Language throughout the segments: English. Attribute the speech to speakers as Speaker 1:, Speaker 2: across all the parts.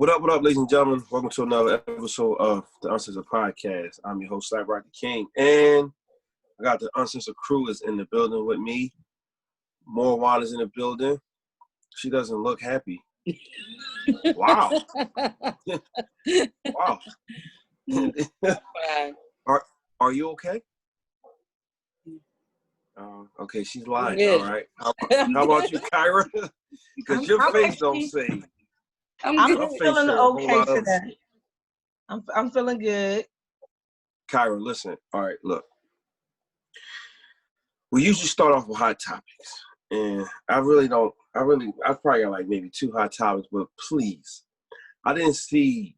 Speaker 1: What up, ladies and gentlemen? Welcome to another episode of the Uncensored Podcast. I'm your host, Slap the King, and I got the Uncensored crew is in the building with me. More Juan is in the building. She doesn't look happy. Wow. Wow. Are you okay? Okay, she's lying. All right. How about you, Kyra? Because your face don't say.
Speaker 2: I'm feeling okay today. I'm feeling good.
Speaker 1: Kyra, listen. All right, look. We usually start off with hot topics, and I probably got like maybe 2 hot topics, but please, I didn't see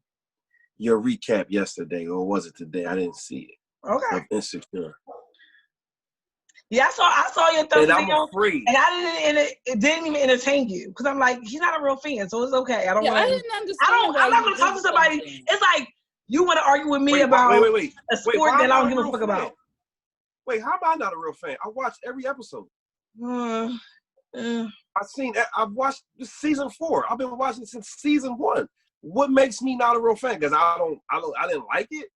Speaker 1: your recap yesterday, or was it today? I didn't see it.
Speaker 2: Okay.
Speaker 1: Of Insecure.
Speaker 2: Yeah, I saw your third video,
Speaker 1: I'm afraid.
Speaker 2: And it didn't even entertain you because I'm like, he's not a real fan, so it's okay. I didn't understand. I'm not gonna talk to somebody. It's like you want to argue with me about a sport that I don't give a fuck about.
Speaker 1: Wait, how am I not a real fan? I watched every episode. I've watched season 4. I've been watching since season 1. What makes me not a real fan? Because I didn't like it.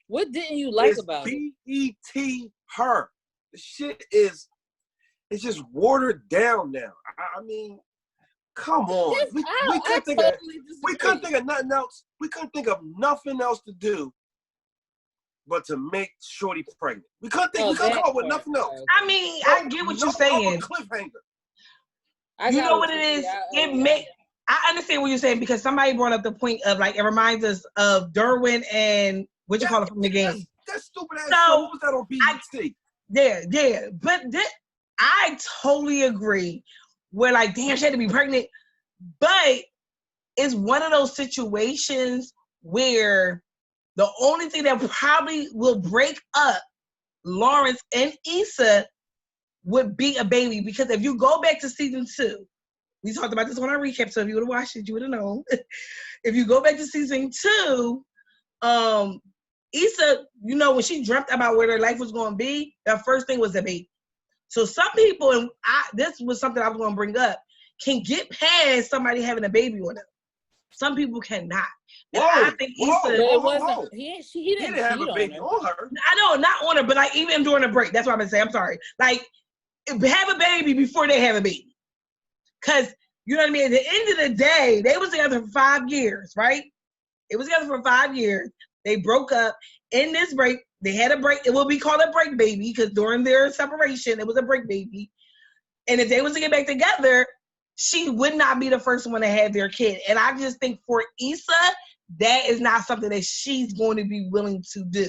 Speaker 3: What didn't you like about it?
Speaker 1: BET her. The shit it's just watered down now. I mean, come on. We couldn't think of nothing else. We couldn't think of nothing else to do but to make Shorty pregnant. We couldn't come up with nothing else.
Speaker 2: I mean, I get what you're saying.
Speaker 1: Cliffhanger.
Speaker 2: You know what it is? I understand what you're saying because somebody brought up the point of like it reminds us of Derwin and what you call it from the game.
Speaker 1: That stupid ass show. What was that on BET?
Speaker 2: Yeah. But I totally agree. Where like, damn, she had to be pregnant. But it's one of those situations where the only thing that probably will break up Lawrence and Issa would be a baby. Because if you go back to season 2, we talked about this on our recap, so if you would have watched it, you would have known. If you go back to season 2, Issa, when she dreamt about where their life was going to be, the first thing was a baby. So some people, and this was something I was going to bring up, can get past somebody having a baby on them. Some people cannot. I think Issa,
Speaker 3: he didn't
Speaker 1: have a baby on her.
Speaker 2: I know, not on her, but like even during the break. That's what I'm going to say. I'm sorry. Like, have a baby before they have a baby. Because, you know what I mean? At the end of the day, they was together for 5 years, right? It was together for 5 years. They broke up. In this break, they had a break. It will be called a break baby because during their separation, it was a break baby. And if they was to get back together, she would not be the first one to have their kid. And I just think for Issa, that is not something that she's going to be willing to do.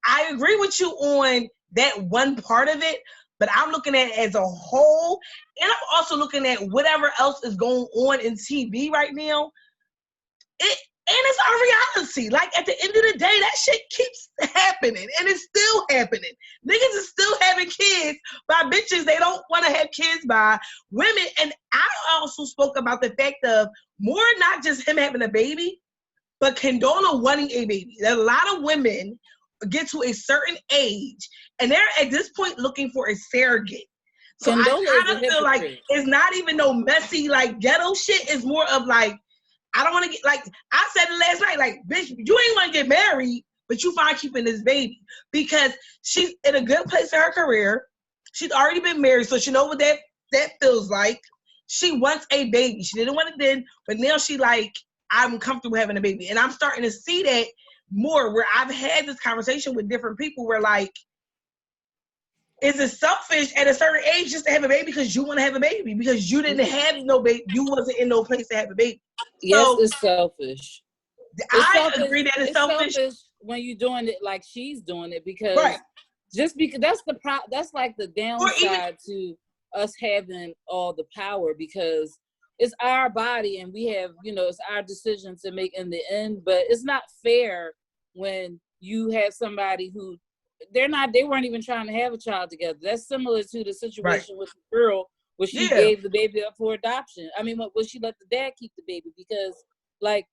Speaker 2: I agree with you on that one part of it, but I'm looking at it as a whole. And I'm also looking at whatever else is going on in TV right now. And it's our reality. Like, at the end of the day, that shit keeps happening. And it's still happening. Niggas is still having kids by bitches they don't want to have kids by. Women, and I also spoke about the fact of more not just him having a baby, but Condola wanting a baby. There's a lot of women get to a certain age, and they're at this point looking for a surrogate. So Condola I kind of feel like it's not even no messy, like, ghetto shit. It's more of like, I don't want to get, like, I said it last night, like, bitch, you ain't want to get married, but you fine keeping this baby. Because she's in a good place in her career. She's already been married, so she knows what that feels like. She wants a baby. She didn't want it then, but now she like, I'm comfortable having a baby. And I'm starting to see that more, where I've had this conversation with different people where, like, is it selfish at a certain age just to have a baby because you want to have a baby? Because you didn't have no baby. You wasn't in no place to have a baby.
Speaker 3: Yes, so, it's selfish.
Speaker 2: I agree that it's selfish
Speaker 3: when you're doing it like she's doing it, because just because that's like the downside to us having all the power, because it's our body and we have, it's our decision to make in the end. But it's not fair when you have somebody who they weren't even trying to have a child together. That's similar to the situation with the girl where she gave the baby up for adoption. I mean, when she let the dad keep the baby because, like,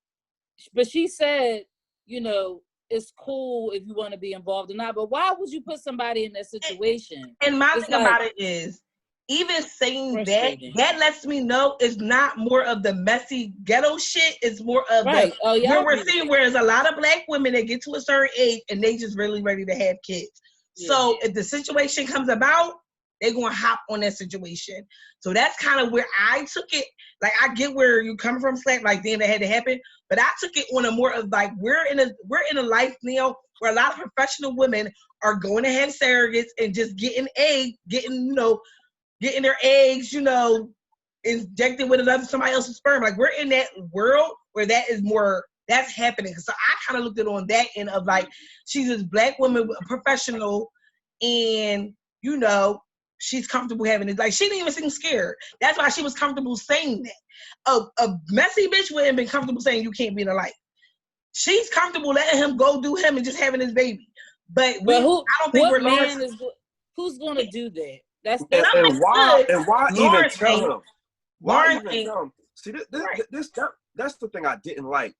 Speaker 3: but she said, it's cool if you want to be involved or not. But why would you put somebody in that situation?
Speaker 2: And my thing about it is, even saying that lets me know it's not more of the messy ghetto shit. It's more of the where we're seeing where there's a lot of black women that get to a certain age and they just really ready to have kids. Yeah. So if the situation comes about, they're gonna hop on that situation. So that's kind of where I took it. Like I get where you come from, Slap, like damn, that had to happen. But I took it on a more of like we're in a life now where a lot of professional women are going to have surrogates and just getting their eggs, injected with somebody else's sperm. Like we're in that world where that's happening. So I kind of looked at it on that end of like, she's this black woman, a professional, and she's comfortable having it. Like she didn't even seem scared. That's why she was comfortable saying that. A messy bitch wouldn't have been comfortable saying you can't be in a life. She's comfortable letting him go do him and just having his baby. But I don't think we're Lawrence.
Speaker 3: Who's going to do that?
Speaker 1: Why even tell him? Why even tell him? See, that's the thing I didn't like.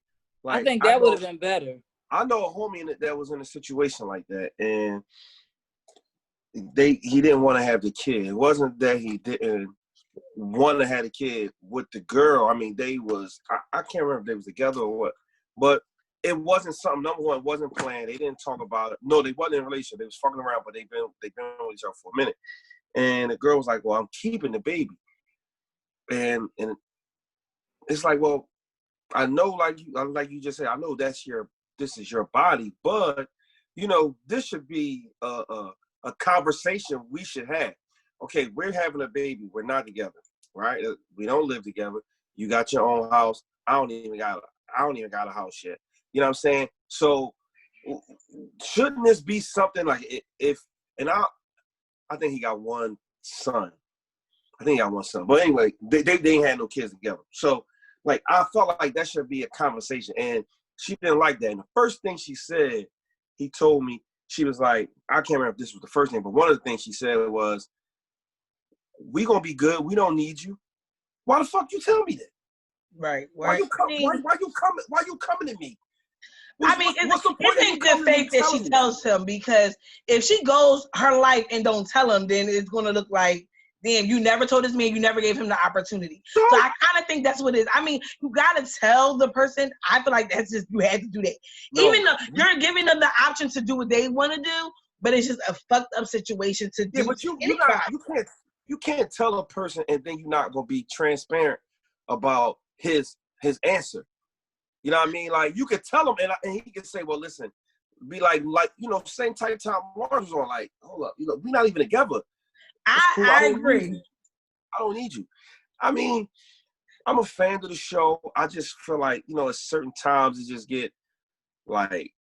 Speaker 3: I think that would have been better.
Speaker 1: I know a homie that was in a situation like that, and he didn't want to have the kid. It wasn't that he didn't want to have a kid with the girl. I mean, I can't remember if they was together or what, but it wasn't something. Number one, it wasn't planned. They didn't talk about it. No, they wasn't in a relationship. They was fucking around, but they've been with each other for a minute. And the girl was like, "Well, I'm keeping the baby," and it's like, well, I know, like you just said, I know this is your body, but this should be a conversation we should have. Okay, we're having a baby. We're not together, right? We don't live together. You got your own house. I don't even got a house yet. You know what I'm saying? So shouldn't this be something like I think he got one son. But anyway, they ain't had no kids together. So like I felt like that should be a conversation, and she didn't like that. And the first thing she said, he told me, she was like, I can't remember if this was the first thing, but one of the things she said was, "We gonna be good. We don't need you." Why the fuck you tell me that?
Speaker 2: Right.
Speaker 1: Why you coming at me?
Speaker 2: It ain't good faith that she tells him, because if she goes her life and don't tell him, then it's gonna look like, damn, you never told this man, you never gave him the opportunity. So I kind of think that's what it is. I mean, you gotta tell the person. I feel like that's just, you had to do that. No. Even though you're giving them the option to do what they want to do, but it's just a fucked up situation to do.
Speaker 1: Yeah, but you can't tell a person and then you're not gonna be transparent about his answer. You know what I mean? Like you could tell him and he could say, well, listen, be like same type time Lawrence was on, like, hold up, we're not even together.
Speaker 2: Cool. I agree.
Speaker 1: I don't need you. I mean, I'm a fan of the show. I just feel like, at certain times it just get like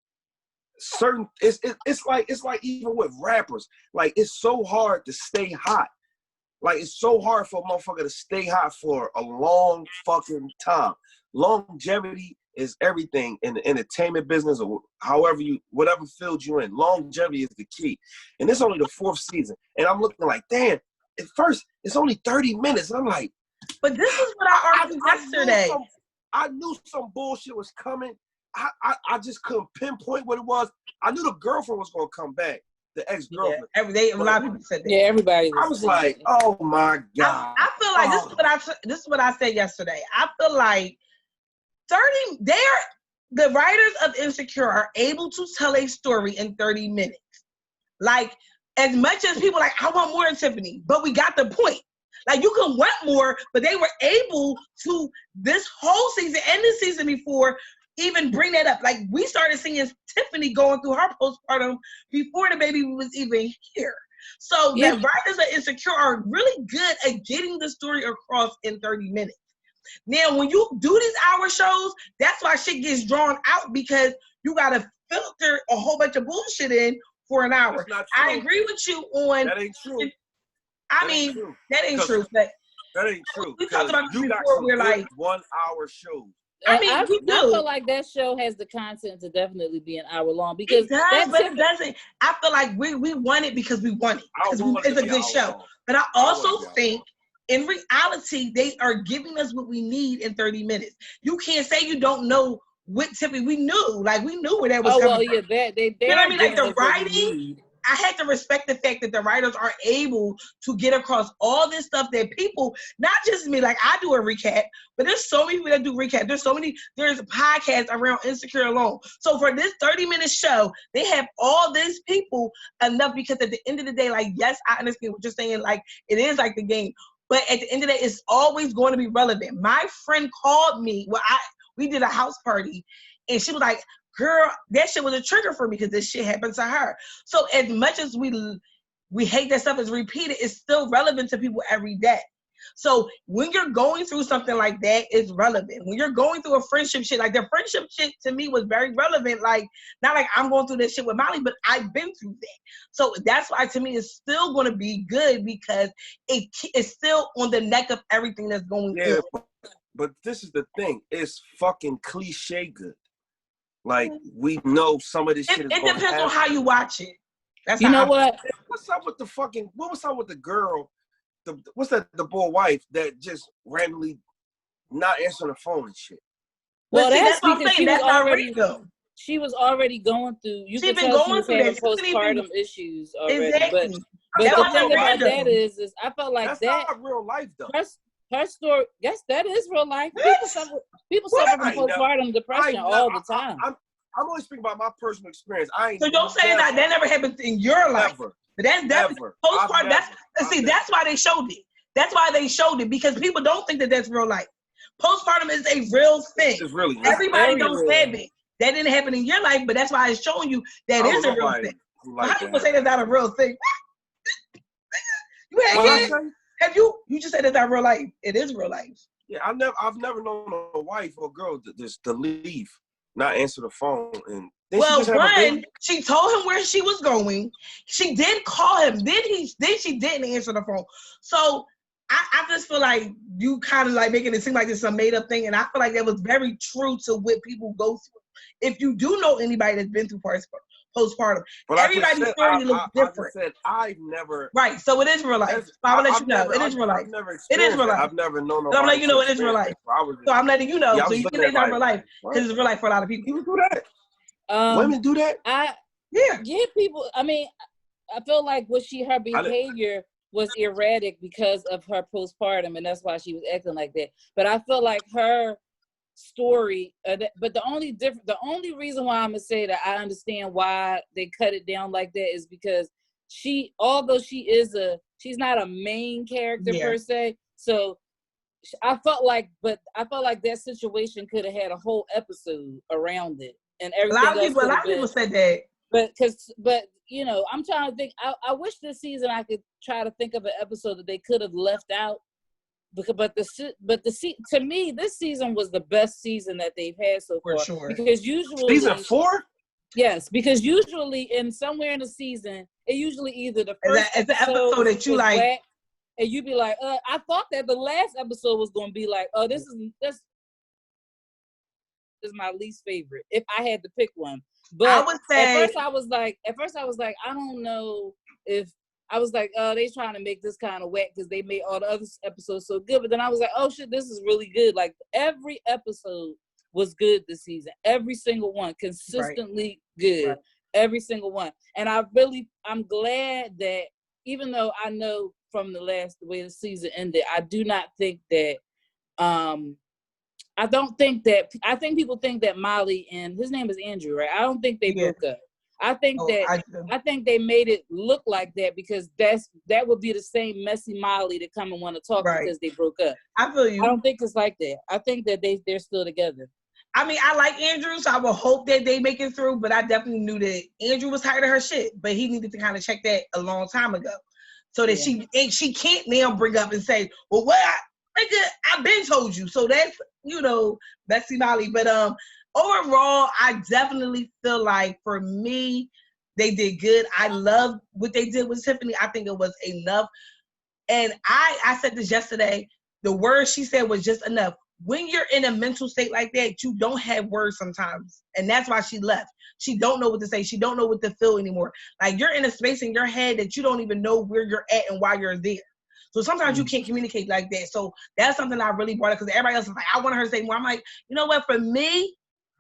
Speaker 1: certain. It's like even with rappers, like it's so hard to stay hot. Like it's so hard for a motherfucker to stay hot for a long fucking time. Longevity is everything in the entertainment business, or whatever field you're in. Longevity is the key. And it's only the 4th season. And I'm looking like, damn, at first it's only 30 minutes. And I'm like,
Speaker 2: but this is what I argued yesterday.
Speaker 1: I knew some bullshit was coming. I just couldn't pinpoint what it was. I knew the girlfriend was gonna come back, the ex-girlfriend.
Speaker 2: Yeah, a lot of people said that.
Speaker 3: Yeah, everybody.
Speaker 1: I was like, oh my God.
Speaker 2: I feel like this is what I said yesterday. I feel like the writers of Insecure are able to tell a story in 30 minutes. Like, as much as people like, I want more of Tiffany, but we got the point. Like, you can want more, but they were able to, this whole season and the season before, even bring that up. Like, we started seeing Tiffany going through her postpartum before the baby was even here. So the writers of Insecure are really good at getting the story across in 30 minutes. Now, when you do these hour shows, that's why shit gets drawn out, because you got to filter a whole bunch of bullshit in for an hour. I agree with you on...
Speaker 1: That ain't true.
Speaker 2: That ain't true. But
Speaker 1: that ain't true.
Speaker 2: We talked about this before. We're
Speaker 1: like 1 hour shows.
Speaker 2: I mean, I
Speaker 3: feel like that show has the content to definitely be an hour long, because
Speaker 2: it does, but it doesn't. I feel like we want it because we want it. It's a good show. Long. But I also think in reality, they are giving us what we need in 30 minutes. You can't say you don't know what Tiffany. We knew where that was coming from.
Speaker 3: Yeah, they
Speaker 2: you know what I mean? Like the writing, I had to respect the fact that the writers are able to get across all this stuff that people, not just me, like I do a recap, but there's so many people that do recap. There's podcasts around Insecure alone. So for this 30-minute show, they have all these people enough, because at the end of the day, like, yes, I understand what you're saying. Like, it is like the game. But at the end of the day, it's always going to be relevant. My friend called me. We did a house party, and she was like, girl, that shit was a trigger for me because this shit happened to her. So as much as we hate that stuff is repeated, it's still relevant to people every day. So when you're going through something like that, it's relevant. When you're going through a friendship shit, like the friendship shit to me was very relevant. Like, not like I'm going through this shit with Molly, but I've been through that. So that's why to me it's still going to be good, because it's still on the neck of everything that's going on.
Speaker 1: But this is the thing. It's fucking cliche good. Like, we know some of this shit is
Speaker 2: It depends on how you watch it. That's
Speaker 3: what?
Speaker 1: What's up with what was up with the girl, the boy wife that just randomly not answering the phone and shit?
Speaker 3: Well, that's because she was already going through, you can tell she was having postpartum issues already.
Speaker 2: Exactly.
Speaker 3: But the thing about that is I felt like
Speaker 1: that's not real life, though.
Speaker 3: Her story, yes, that is real life. People suffer from postpartum depression all the time.
Speaker 1: I'm only speaking about my personal experience.
Speaker 2: So don't say that never happened in your life. Ever. But that's definitely postpartum. That's why they showed it. That's why they showed it, because people don't think that that's real life. Postpartum is a real thing.
Speaker 1: It's really
Speaker 2: everybody don't say it. That didn't happen in your life, but that's why it's showing you that is a real thing. How people say that's not a real thing? You had kids? Have you just said it's not real life? It is real life.
Speaker 1: Yeah, I've never known a wife or girl to leave, not answer the phone, and
Speaker 2: she told him where she was going. She did call him. Then she didn't answer the phone. So I just feel like you kind of like making it seem like it's a made up thing, and I feel like that was very true to what people go through. If you do know anybody that's been through postpartum, but everybody's story looks different.
Speaker 1: I've never.
Speaker 2: Right, so it is real life. I'm gonna let you know. It is real life. It is real life.
Speaker 1: I've never known nobody.
Speaker 2: So I'm letting you know it is real life. So I'm letting you know. So you can say it's not real life, because it's real life for a lot of people.
Speaker 1: People do that. Women do that.
Speaker 3: Yeah, people. I mean, I feel like her behavior was erratic because of her postpartum, and that's why she was acting like that. But I feel like her story, but the only reason why I'm gonna say that I understand why they cut it down like that is because although she's not a main character per se, so I felt like that situation could have had a whole episode around it, and everything.
Speaker 2: A lot of people said that.
Speaker 3: But you know, I'm trying to think. I wish this season I could try to think of an episode that they could have left out. To me, this season was the best season that they've had so far. For sure. Because usually
Speaker 1: season 4.
Speaker 3: Yes, because usually somewhere in the season, it usually either the first
Speaker 2: episode that you like,
Speaker 3: whack, and you be like, I thought that the last episode was going to be like, this is my least favorite if I had to pick one. But
Speaker 2: I would say,
Speaker 3: at first I was like, I don't know if. I was like, they trying to make this kind of whack because they made all the other episodes so good. But then I was like, oh shit, this is really good. Like every episode was good this season. Every single one, consistently good. Right. Every single one. And I'm glad that even though I know from the way the season ended, I do not think that, I think people think that Molly and his name is Andrew, right? I don't think they broke up. I think they made it look like that because that would be the same messy Molly to come and want to talk because they broke up.
Speaker 2: I feel you.
Speaker 3: I don't think it's like that. I think that they're still together.
Speaker 2: I mean, I like Andrew, so I will hope that they make it through, but I definitely knew that Andrew was tired of her shit, but he needed to kind of check that a long time ago. So that she can't now bring up and say, well, I've been told you. So that's, messy Molly. But overall, I definitely feel like for me, they did good. I love what they did with Tiffany. I think it was enough. And I said this yesterday, the word she said was just enough. When you're in a mental state like that, you don't have words sometimes. And that's why she left. She don't know what to say. She don't know what to feel anymore. Like you're in a space in your head that you don't even know where you're at and why you're there. So sometimes you can't communicate like that. So that's something I really brought up because everybody else is like, I want her to say more. I'm like, you know what? For me,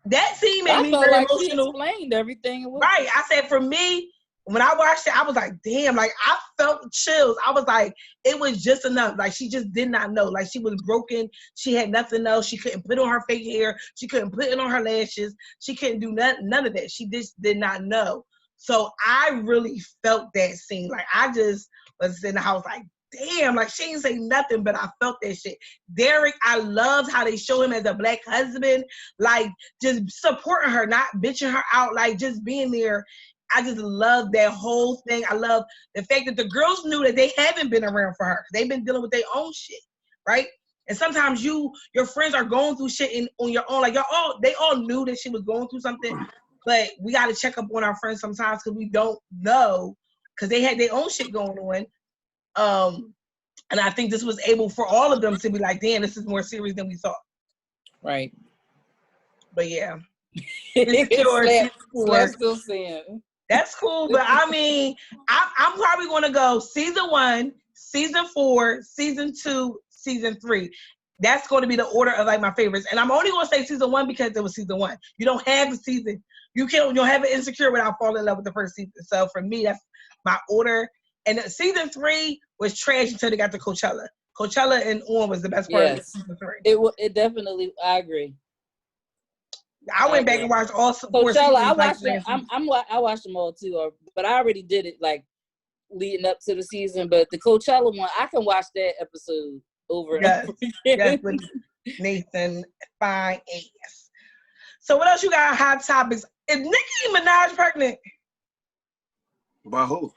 Speaker 2: that scene made me very emotional.
Speaker 3: She explained everything.
Speaker 2: Right. I said, for me, when I watched it, I was like, damn, like I felt chills. I was like, it was just enough. Like she just did not know. Like she was broken. She had nothing else. She couldn't put on her fake hair. She couldn't put it on her lashes. She couldn't do none of that. She just did not know. So I really felt that scene. Like I just was in the house like, damn, like she didn't say nothing, but I felt that shit. Derek, I loved how they show him as a black husband, like just supporting her, not bitching her out, like just being there. I just love that whole thing. I love the fact that the girls knew that they haven't been around for her. They've been dealing with their own shit, right? And sometimes your friends are going through shit on your own. Like they all knew that she was going through something, but we got to check up on our friends sometimes because we don't know because they had their own shit going on. And I think this was able for all of them to be like, damn, this is more serious than we thought.
Speaker 3: Right.
Speaker 2: But yeah. It's
Speaker 3: still saying.
Speaker 2: That's cool, but I mean, I'm probably going to go season 1, season 4, season 2, season 3. That's going to be the order of like my favorites, and I'm only going to say season 1 because it was season 1. You don't have a season. You don't have an Insecure without falling in love with the first season. So for me, that's my order. And season 3 was trash until they got to Coachella. Coachella and On was the best part of season 3.
Speaker 3: It definitely. I agree.
Speaker 2: I went back and watched all 4
Speaker 3: Coachella.
Speaker 2: seasons.
Speaker 3: I watched them. I watched them all too, but I already did it like leading up to the season. But the Coachella one, I can watch that episode over and over again.
Speaker 2: Yes, with Nathan fine ass. So what else you got on Hot Topics? Is Nicki Minaj pregnant?
Speaker 1: By who?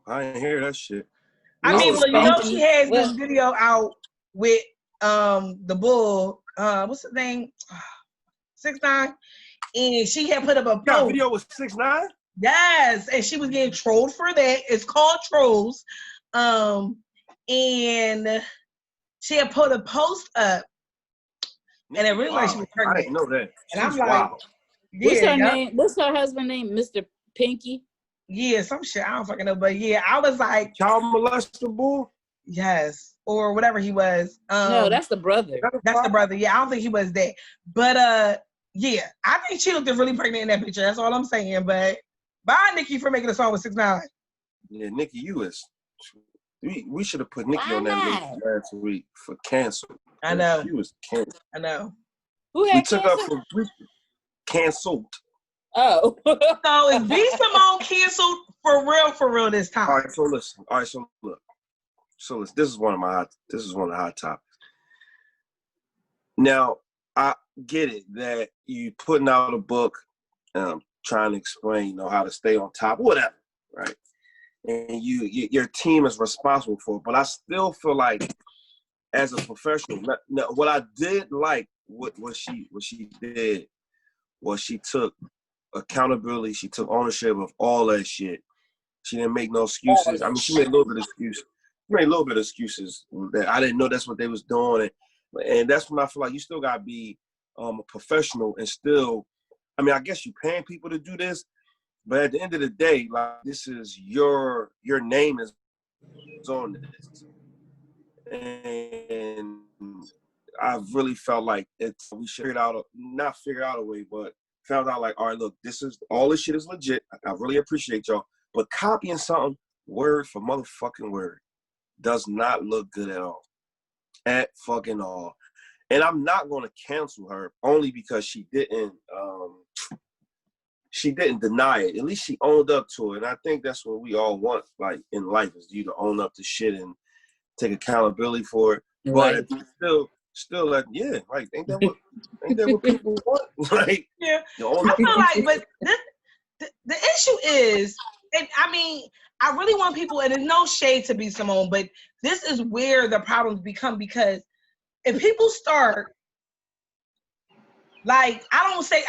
Speaker 1: I didn't hear that shit.
Speaker 2: I mean, well, you know she has this video out with the bull. What's his name? 6ix9ine, and she had put up a post.
Speaker 1: Video with 6ix9ine?
Speaker 2: Yes, and she was getting trolled for that. It's called trolls. And she had put a post up, and it really like she was pregnant.
Speaker 1: I didn't know that.
Speaker 2: And I'm like,
Speaker 3: what's her name? What's her husband's name? Mr. Pinky?
Speaker 2: Yeah, some shit. I don't fucking know, but yeah, I was like,
Speaker 1: child molester bull?
Speaker 2: Yes, or whatever he was.
Speaker 3: No, that's the brother.
Speaker 2: That's the brother. Yeah, I don't think he was that. But yeah, I think she looked really pregnant in that picture. That's all I'm saying. But bye, Nicki, for making a song with 6ix9ine.
Speaker 1: Yeah, Nicki, you is. We should have put Nicki on that list last week for cancel.
Speaker 2: I know.
Speaker 1: She was canceled.
Speaker 2: I know.
Speaker 3: Who had
Speaker 1: took up for canceled.
Speaker 2: Oh. So is B Simone canceled for real this time?
Speaker 1: All right, so listen. All right, so look. So listen, this is one of the hot topics. Now, I get it that you putting out a book, trying to explain, how to stay on top, whatever, right? And your team is responsible for it. But I still feel like, as a professional, what I did like what she did was she took accountability, she took ownership of all that shit. She didn't make no excuses. I mean, she made a little bit of excuses. That I didn't know that's what they was doing, and that's when I feel like you still gotta be a professional and still. I mean, I guess you're paying people to do this, but at the end of the day, like this is your name is on this, and I really felt like we should not figure out a way, but found out like, all right, look, all this shit is legit. I really appreciate y'all, but copying something word for motherfucking word does not look good at all. At fucking all. And I'm not going to cancel her only because she didn't deny it. At least she owned up to it. And I think that's what we all want, like in life, is you to own up to shit and take accountability for it.
Speaker 3: Right.
Speaker 1: But still like, yeah, like ain't that what people want? Like,
Speaker 2: yeah. I feel like, but the issue is, and I mean, I really want people, and there's no shade to B Simone, but this is where the problems become, because if people start, like, I don't say,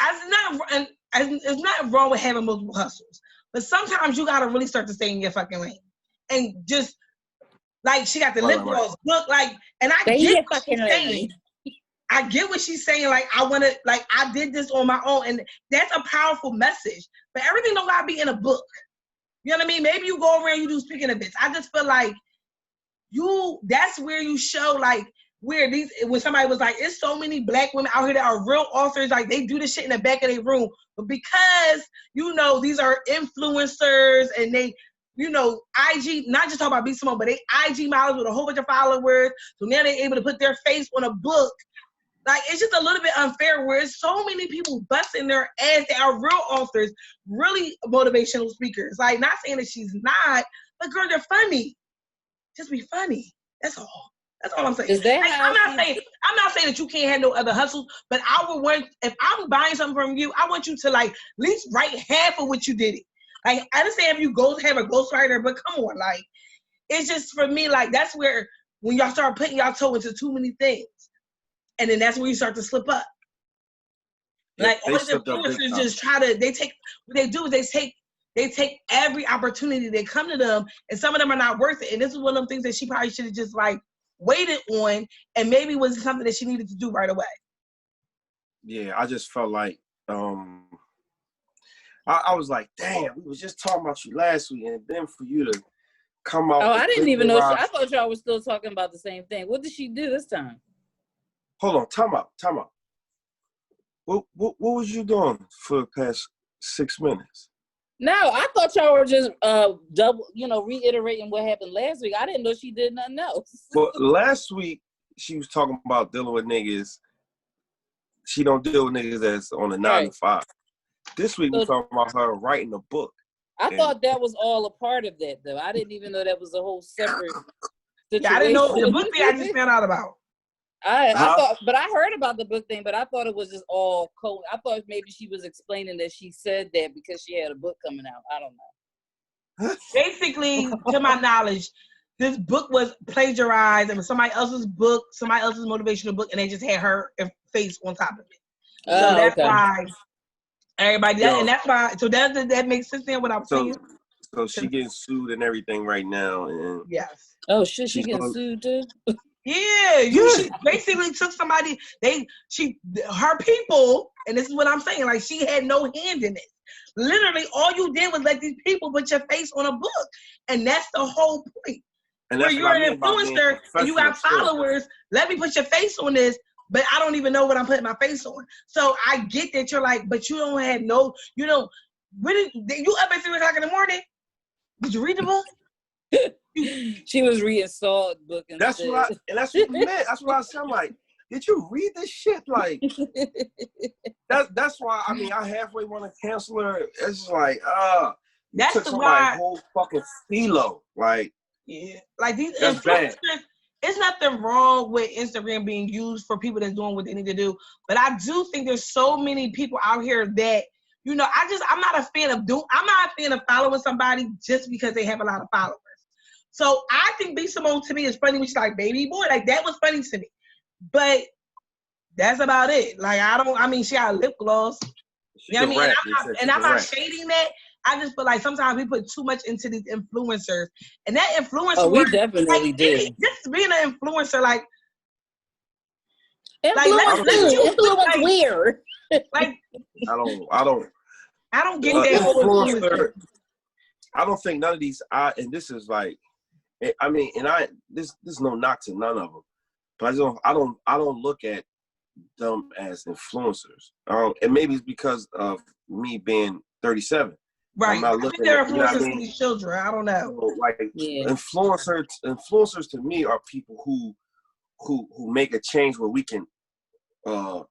Speaker 2: it's not wrong with having multiple hustles, but sometimes you gotta really start to stay in your fucking lane. And just, like, she got the lip gloss, look, like, and I get what she's saying. I get what she's saying, like, I did this on my own, and that's a powerful message, but everything don't gotta be in a book. You know what I mean? Maybe you go around, you do speaking events. I just feel like that's where you show, like, where when somebody was like, it's so many black women out here that are real authors, like they do this shit in the back of their room, but because these are influencers and they, IG, not just talk about B Simone, but they IG models with a whole bunch of followers, so now they're able to put their face on a book. Like, it's just a little bit unfair where so many people busting their ass that are real authors, really motivational speakers. Like, not saying that she's not, but girl, they're funny. Just be funny. That's all. That's all I'm saying. I'm not saying that you can't have no other hustles, but I would want, if I'm buying something from you, I want you to like at least write half of what you did it. Like, I understand if you have a ghostwriter, but come on, like, it's just for me, like, that's where when y'all start putting y'all toe into too many things, and then that's where you start to slip up. Like, all these influencers just they take every opportunity that come to them, and some of them are not worth it. And this is one of them things that she probably should have just like waited on, and maybe was something that she needed to do right away.
Speaker 1: Yeah, I just felt like I was like, damn, we was just talking about you last week, and then for you to come out.
Speaker 3: Oh, I didn't even know. I thought y'all were still talking about the same thing. What did she do this time?
Speaker 1: Hold on, time out. What was you doing for the past 6 minutes?
Speaker 3: No, I thought y'all were just reiterating what happened last week. I didn't know she did nothing else.
Speaker 1: Well, last week she was talking about dealing with niggas. She don't deal with niggas that's on a 9 to 5. This week we're talking about her writing a book.
Speaker 3: I thought that was all a part of that, though. I didn't even know that was a whole separate situation.
Speaker 2: Yeah, I didn't know the book thing. I just found out about.
Speaker 3: I thought, but I heard about the book thing, but I thought it was just all cold. I thought maybe she was explaining that she said that because she had a book coming out. I don't know.
Speaker 2: Basically, to my knowledge, this book was plagiarized. It was somebody else's book, somebody else's motivational book, and they just had her face on top of it. So that's why everybody, and that's why. So that makes sense then what I'm saying.
Speaker 1: So she getting sued and everything right now, and
Speaker 2: yes.
Speaker 3: Oh shit, she getting sued too.
Speaker 2: Yeah, she basically took somebody. Her people, and this is what I'm saying. Like, she had no hand in it. Literally, all you did was let these people put your face on a book, and that's the whole point. And where you're an influencer and you got followers, let me put your face on this, but I don't even know what I'm putting my face on. So I get that you're like, but you don't have no, you know, you up at 3 o'clock in the morning? Did you read the book?
Speaker 3: She was reading Saul book and
Speaker 1: that's what you meant. That's what I said. I'm like, did you read this shit? Like, that's why. I mean, I halfway want to cancel her. It's just like,
Speaker 2: that's
Speaker 1: took somebody's whole fucking philo. Like,
Speaker 2: yeah, like these influencers. It's nothing wrong with Instagram being used for people that's doing what they need to do, but I do think there's so many people out here that, you know, I'm not a fan of following somebody just because they have a lot of followers. So I think B Simone to me is funny when she's like, baby boy, like that was funny to me. But that's about it. Like, she got lip gloss. You know what I mean? And I'm not shading that. I just feel like sometimes we put too much into these influencers. And that influencer.
Speaker 3: Oh, we definitely did.
Speaker 2: Just being an influencer, like.
Speaker 3: Influence weird.
Speaker 2: Like.
Speaker 1: I don't
Speaker 2: get that whole influencer.
Speaker 1: I don't think none of these, and this is like, I mean, and this is no knock to none of them, but I don't look at them as influencers. And maybe it's because of me being 37.
Speaker 2: Right. I think they're influencers to these children. I don't know.
Speaker 1: Like, influencers to me are people who make a change where we can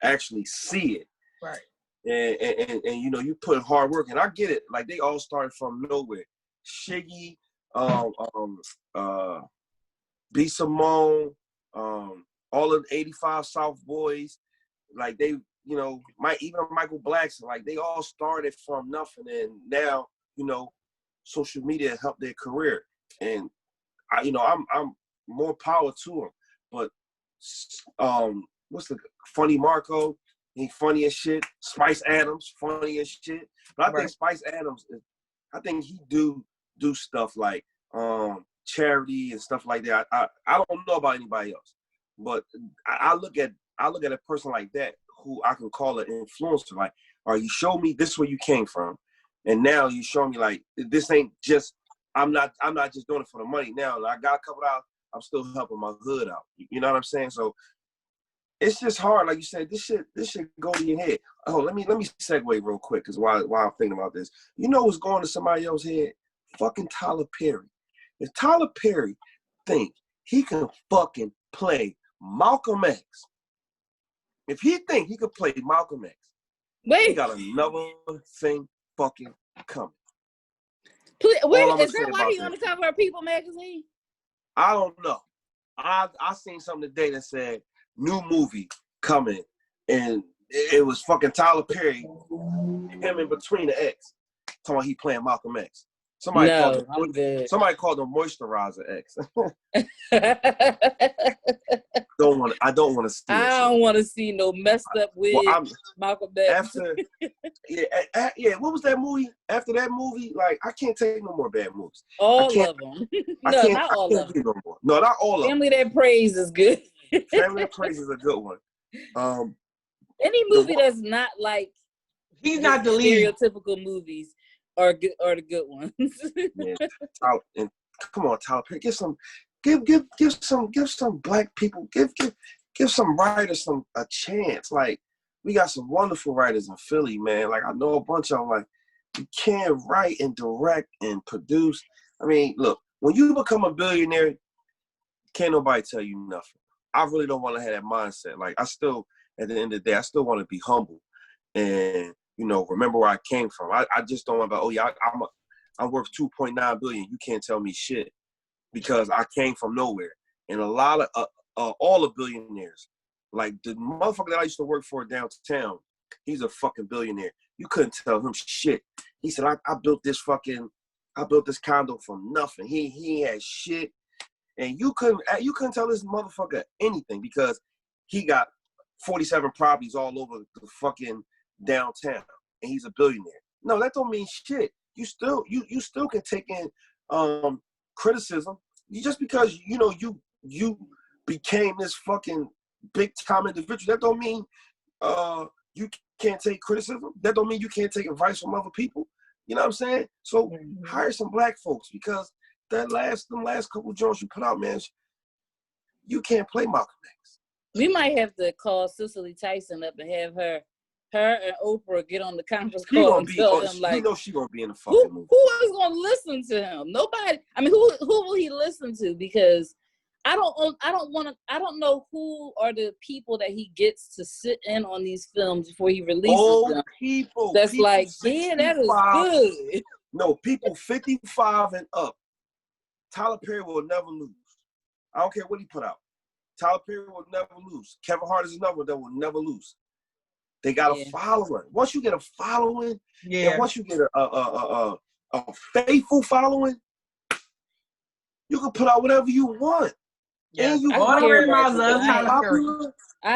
Speaker 1: actually see it.
Speaker 2: Right.
Speaker 1: And you know, you put hard work, and I get it. Like, they all started from nowhere. Shiggy, B Simone, all of the 85 South boys, like they, you know, even Michael Blackson, like they all started from nothing, and now, you know, social media helped their career, and I'm more power to them. But what's the Funny Marco? He funny as shit. Spice Adams, funny as shit. But I think Spice Adams, I think he do stuff like charity and stuff like that. I don't know about anybody else, but I look at a person like that who I can call an influencer. Like, all right, you show me this is where you came from, and now you show me like this ain't just. I'm not just doing it for the money. Now I got a couple dollars. I'm still helping my hood out. You know what I'm saying? So it's just hard. Like you said, this shit go to your head. Oh, let me segue real quick, because while I'm thinking about this, you know what's going to somebody else's head? Fucking Tyler Perry. If Tyler Perry think he can fucking play Malcolm X, if he think he could play Malcolm X, he got another thing fucking coming.
Speaker 3: Please, wait, is that why he on the cover of People magazine?
Speaker 1: I don't know. I seen something today that said new movie coming, and it was fucking Tyler Perry, him in between the X, talking about he playing Malcolm X. Somebody called him Moisturizer X. I don't want to see.
Speaker 3: I don't want to see no messed up wig. Malcolm X.
Speaker 1: After, yeah. What was that movie? After that movie, like I can't take no more bad movies.
Speaker 3: All of them. No, not all of them.
Speaker 1: No, not all of them.
Speaker 3: Family That Praise is good.
Speaker 1: Family That Praise is a good one.
Speaker 3: Any movie that's not like
Speaker 2: he's not the lead.
Speaker 3: Stereotypical movies are good, are the good ones.
Speaker 1: Yeah, and come on, Tyler Perry, give some black people, give some writers a chance. Like we got some wonderful writers in Philly, man. Like I know a bunch of them. Like you can't write and direct and produce. I mean, look, when you become a billionaire, can't nobody tell you nothing. I really don't want to have that mindset. Like I still, at the end of the day, I still want to be humble and, you know, remember where I came from. I just don't want to be, oh yeah, I'm worth $2.9 billion. You can't tell me shit, because I came from nowhere. And a lot of all the billionaires, like the motherfucker that I used to work for downtown, he's a fucking billionaire. You couldn't tell him shit. He said, I built this condo from nothing. He had shit. And you couldn't tell this motherfucker anything, because he got 47 properties all over the fucking downtown, and he's a billionaire. No, that don't mean shit. You still can take in criticism. Just because you became this fucking big time individual, that don't mean you can't take criticism. That don't mean you can't take advice from other people. You know what I'm saying? So hire some black folks, because them last couple joints you put out, man, you can't play Malcolm X.
Speaker 3: We might have to call Cicely Tyson up and have her and Oprah get on the conference call and tell them, like,
Speaker 1: you know she gonna be in the fucking movie.
Speaker 3: Who is gonna listen to him? Nobody. I mean, who will he listen to? Because I don't know who are the people that he gets to sit in on these films before he releases them.
Speaker 1: People.
Speaker 3: That's
Speaker 1: people
Speaker 3: like, yeah, that is good.
Speaker 1: No, people 55 and up. Tyler Perry will never lose. I don't care what he put out. Tyler Perry will never lose. Kevin Hart is another one that will never lose. They got a following. Once you get a following, and once you get a faithful following, you can put out whatever you want.
Speaker 2: Yeah,
Speaker 3: I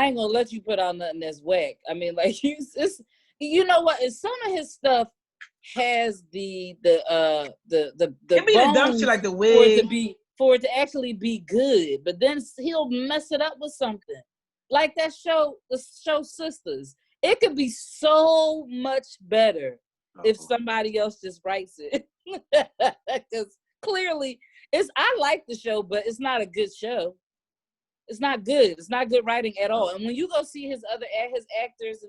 Speaker 3: ain't gonna let you put out nothing that's whack. I mean, like you know what? Is some of his stuff has the
Speaker 2: it be the dumb shit like the wig
Speaker 3: for it to actually be good, but then he'll mess it up with something like the show Sisters. It could be so much better if somebody else just writes it, because clearly I like the show, but it's not a good show. It's not good. It's not good writing at all. And when you go see his actors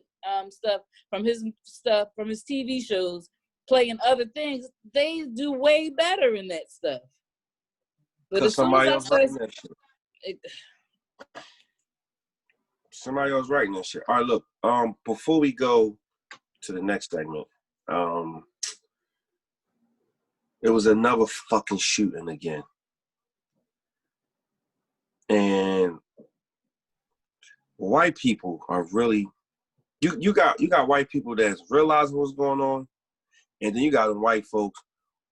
Speaker 3: stuff from his TV shows playing other things, they do way better in that stuff. But as
Speaker 1: somebody else writing that shit. Somebody else writing that shit. All right, look. Before we go to the next segment, it was another fucking shooting again, and white people are really. You got white people that's realizing what's going on, and then you got them white folks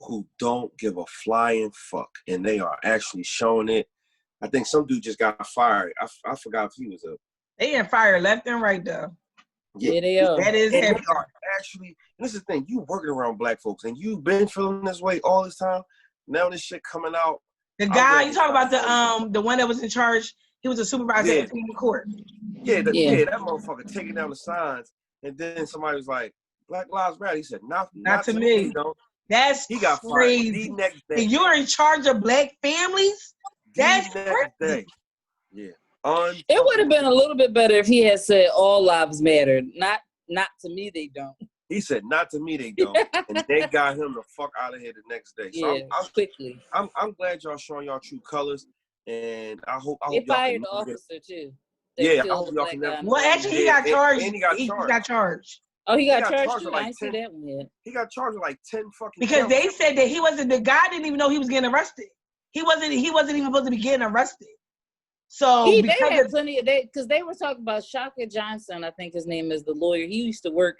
Speaker 1: who don't give a flying fuck, and they are actually showing it. I think some dude just got fired. I forgot if he was a.
Speaker 2: They getting fired left and right though.
Speaker 3: Yeah, they are.
Speaker 2: That is heavy.
Speaker 1: Actually, this is the thing. You working around black folks, and you've been feeling this way all this time. Now this shit coming out.
Speaker 2: The guy you talk about, the one that was in charge. He was a supervisor at the court.
Speaker 1: Yeah, that motherfucker taking down the signs, and then somebody was like, "Black Lives Matter." He said, "Not to me."
Speaker 2: That's
Speaker 1: he got
Speaker 2: crazy.
Speaker 1: fired.
Speaker 2: And you're in charge of black families? That's
Speaker 1: next day. Yeah.
Speaker 3: It would have been a little bit better if he had said all lives matter. Not to me, they don't.
Speaker 1: He said, not to me, they don't. And they got him the fuck out of here the next day. So
Speaker 3: quickly.
Speaker 1: I'm glad y'all showing y'all true colors. And I hope
Speaker 3: they
Speaker 1: y'all
Speaker 3: fired the officer too.
Speaker 1: I hope y'all can never.
Speaker 2: Well, actually, he got charged.
Speaker 1: And he got charged.
Speaker 3: Oh, he got charged too? I didn't see that one yet.
Speaker 1: He got charged with like 10 fucking
Speaker 2: Because
Speaker 1: counts.
Speaker 2: they said that the guy didn't even know he was getting arrested. He wasn't even supposed to be getting arrested. So
Speaker 3: they had plenty of because they were talking about Shaka Johnson, I think his name is, the lawyer. He used to work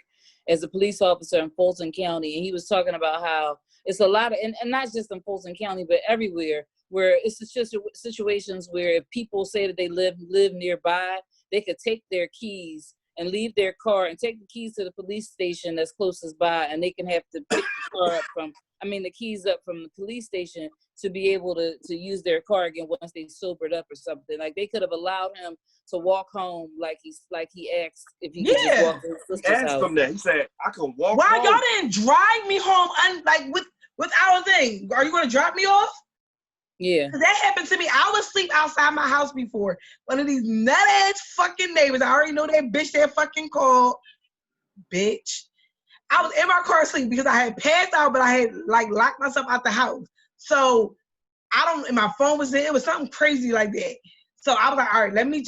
Speaker 3: as a police officer in Fulton County, and he was talking about how it's a lot of, and not just in Fulton County, but everywhere, where it's just situations where if people say that they live nearby, they could take their keys and leave their car and take the keys to the police station that's closest by, and they can have to pick the keys up from the police station to be able to use their car again once they sobered up or something. Like, they could have allowed him to walk home like he asked if he could just walk to his sister's house.
Speaker 1: Asked him that. He said, I can walk
Speaker 2: home. Why y'all didn't drive me home without a thing? Are you going to drop me off?
Speaker 3: Yeah.
Speaker 2: That happened to me. I was asleep outside my house before. One of these nut-ass fucking neighbors, I already know that bitch that fucking called. Bitch. I was in my car asleep because I had passed out, but I had locked myself out the house. So and my phone was there. It was something crazy like that. So I was like, all right, let me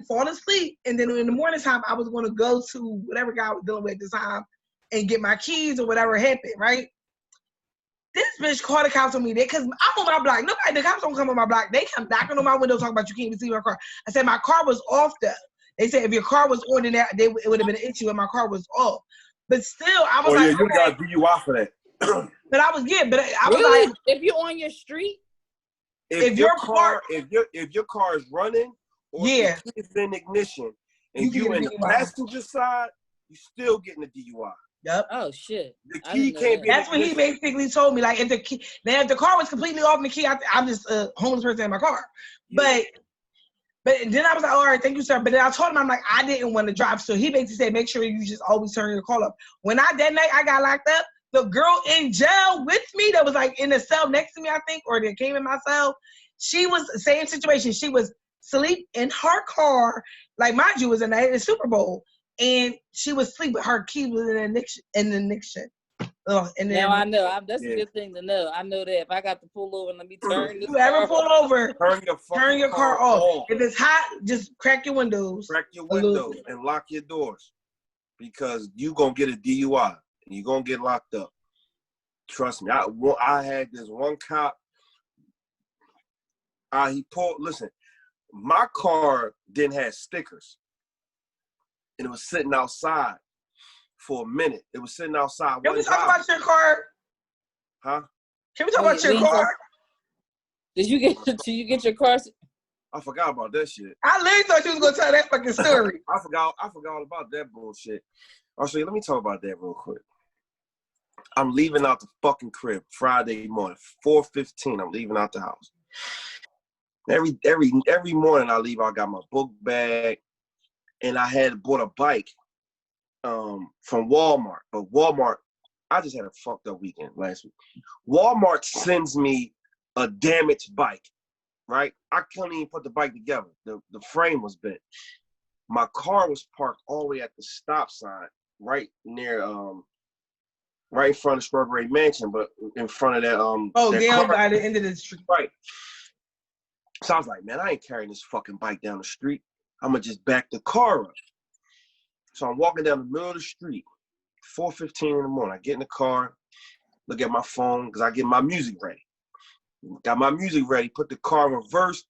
Speaker 2: fall asleep. And then in the morning time, I was going to go to whatever guy I was dealing with at the time and get my keys or whatever happened, right? This bitch called the cops on me because I'm on my block. The cops don't come on my block. They come knocking on my window talking about you can't even see my car. I said, my car was off though. They said if your car was on, then it would have been an issue and my car was off. But still, I was
Speaker 1: you got to do you off for that.
Speaker 2: But I was good. But I was
Speaker 3: like, if you're on your street,
Speaker 1: if your car is running, or if the key is in ignition, and you in the passenger side, you still getting a DUI.
Speaker 2: Yep.
Speaker 3: Oh shit.
Speaker 1: The key can't be.
Speaker 2: That's what he basically told me. Like, if the car was completely off and the key, I'm just a homeless person in my car. Yeah. But then I was like, all right, thank you, sir. But then I told him, I'm like, I didn't want to drive. So he basically said, make sure you just always turn your car up. That night I got locked up, the girl in jail with me that was like in the cell next to me, I think, or that came in my cell, she was the same situation. She was asleep in her car, like, mind you, it was in the Super Bowl, and she was asleep, but her key was in the ignition.
Speaker 3: Now I know. That's a good thing to know. I know that if I got to pull over, let me turn this
Speaker 2: car. You ever pull over,
Speaker 1: turn your
Speaker 2: car off. If it's hot, just crack your windows.
Speaker 1: Crack your windows and lock your doors, because you gonna get a DUI and you gonna get locked up. Trust me. I had this one cop. Listen, my car didn't have stickers, and it was sitting outside for a minute. It was sitting outside.
Speaker 2: Can we talk about your car?
Speaker 1: Huh?
Speaker 2: Can we talk about your car?
Speaker 3: Did you get your car?
Speaker 1: I forgot about that shit.
Speaker 2: I literally thought you was gonna tell that fucking story.
Speaker 1: I forgot all about that bullshit. Actually, let me talk about that real quick. I'm leaving out the fucking crib Friday morning, 4:15. I'm leaving out the house. Every morning I leave, I got my book bag, and I had bought a bike from Walmart. But Walmart, I just had a fucked up weekend last week. Walmart sends me a damaged bike, right? I couldn't even put the bike together. The frame was bent. My car was parked all the way at the stop sign, right near right in front of Strawberry Mansion, but in front of that
Speaker 2: down by the end of the street.
Speaker 1: Right. So I was like, man, I ain't carrying this fucking bike down the street. I'm gonna just back the car up. So I'm walking down the middle of the street, 4:15 in the morning. I get in the car, look at my phone, because I get my music ready. Got my music ready, put the car in reverse.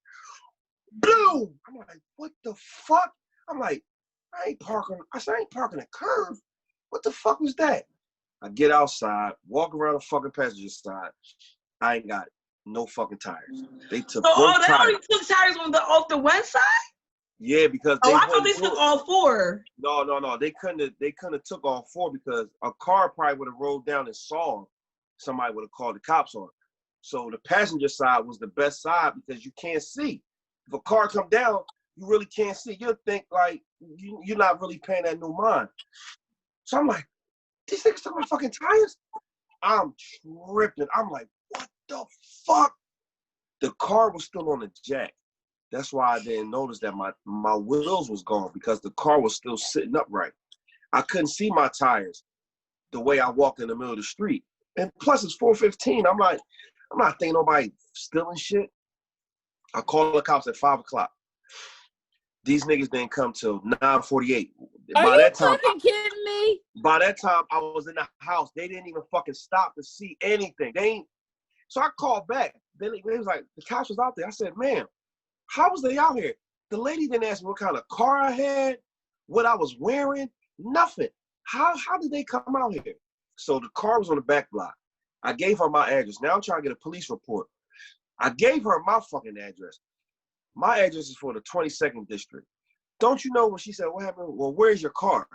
Speaker 1: Boom! I'm like, what the fuck? I'm like, I ain't parking a curve. What the fuck was that? I get outside, walk around the fucking passenger side. I ain't got no fucking tires. They took both
Speaker 2: they
Speaker 1: tires.
Speaker 2: only took tires off the one side?
Speaker 1: Yeah, because
Speaker 2: I thought they took all four.
Speaker 1: No. They couldn't have took all four, because a car probably would have rolled down and saw somebody would have called the cops on it. So the passenger side was the best side because you can't see. If a car come down, you really can't see. You'll think like you're not really paying that no mind. So I'm like, these niggas took my fucking tires? I'm tripping. I'm like, what the fuck? The car was still on the jack. That's why I didn't notice that my wheels was gone, because the car was still sitting upright. I couldn't see my tires the way I walked in the middle of the street. And plus it's 4:15. I'm like, I'm not thinking nobody stealing shit. I called the cops at 5 o'clock. These niggas didn't come till 9:48.
Speaker 3: Are you fucking kidding me?
Speaker 1: By that time, I was in the house. They didn't even fucking stop to see anything. They ain't. So I called back. They was like, the cops was out there. I said, man, how was they out here? The lady didn't ask me what kind of car I had, what I was wearing, nothing. How did they come out here? So the car was on the back block. I gave her my address. Now I'm trying to get a police report. I gave her my fucking address. My address is for the 22nd district. Don't you know when she said, what happened? Well, where's your car?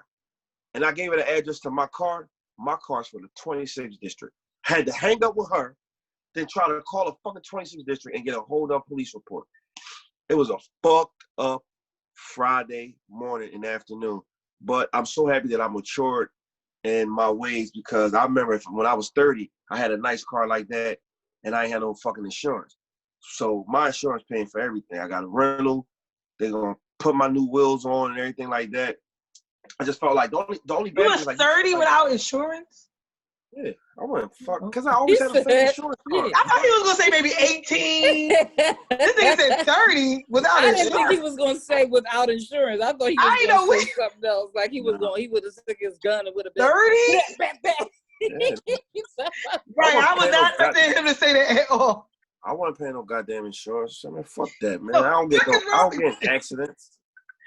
Speaker 1: And I gave her the address to my car. My car's for the 26th district. Had to hang up with her, then try to call the fucking 26th district and get a hold up police report. It was a fucked up Friday morning and afternoon. But I'm so happy that I matured in my ways, because I remember when I was 30, I had a nice car like that and I ain't had no fucking insurance. So my insurance paying for everything. I got a rental. They're going to put my new wheels on and everything like that. I just felt like the only
Speaker 2: you was like 30 without insurance?
Speaker 1: Yeah, I wouldn't fuck, because I always had a fake insurance card.
Speaker 2: I thought he was going to say maybe 18. This nigga said 30 without insurance. I
Speaker 3: didn't think he was going to say without insurance. I thought he was going to say something else. Like he would have stuck his gun and would have been
Speaker 2: 30? Yeah. Right, I was not expecting him to say that at all.
Speaker 1: I wasn't paying no goddamn insurance. I mean, fuck that, man. I don't get in accidents.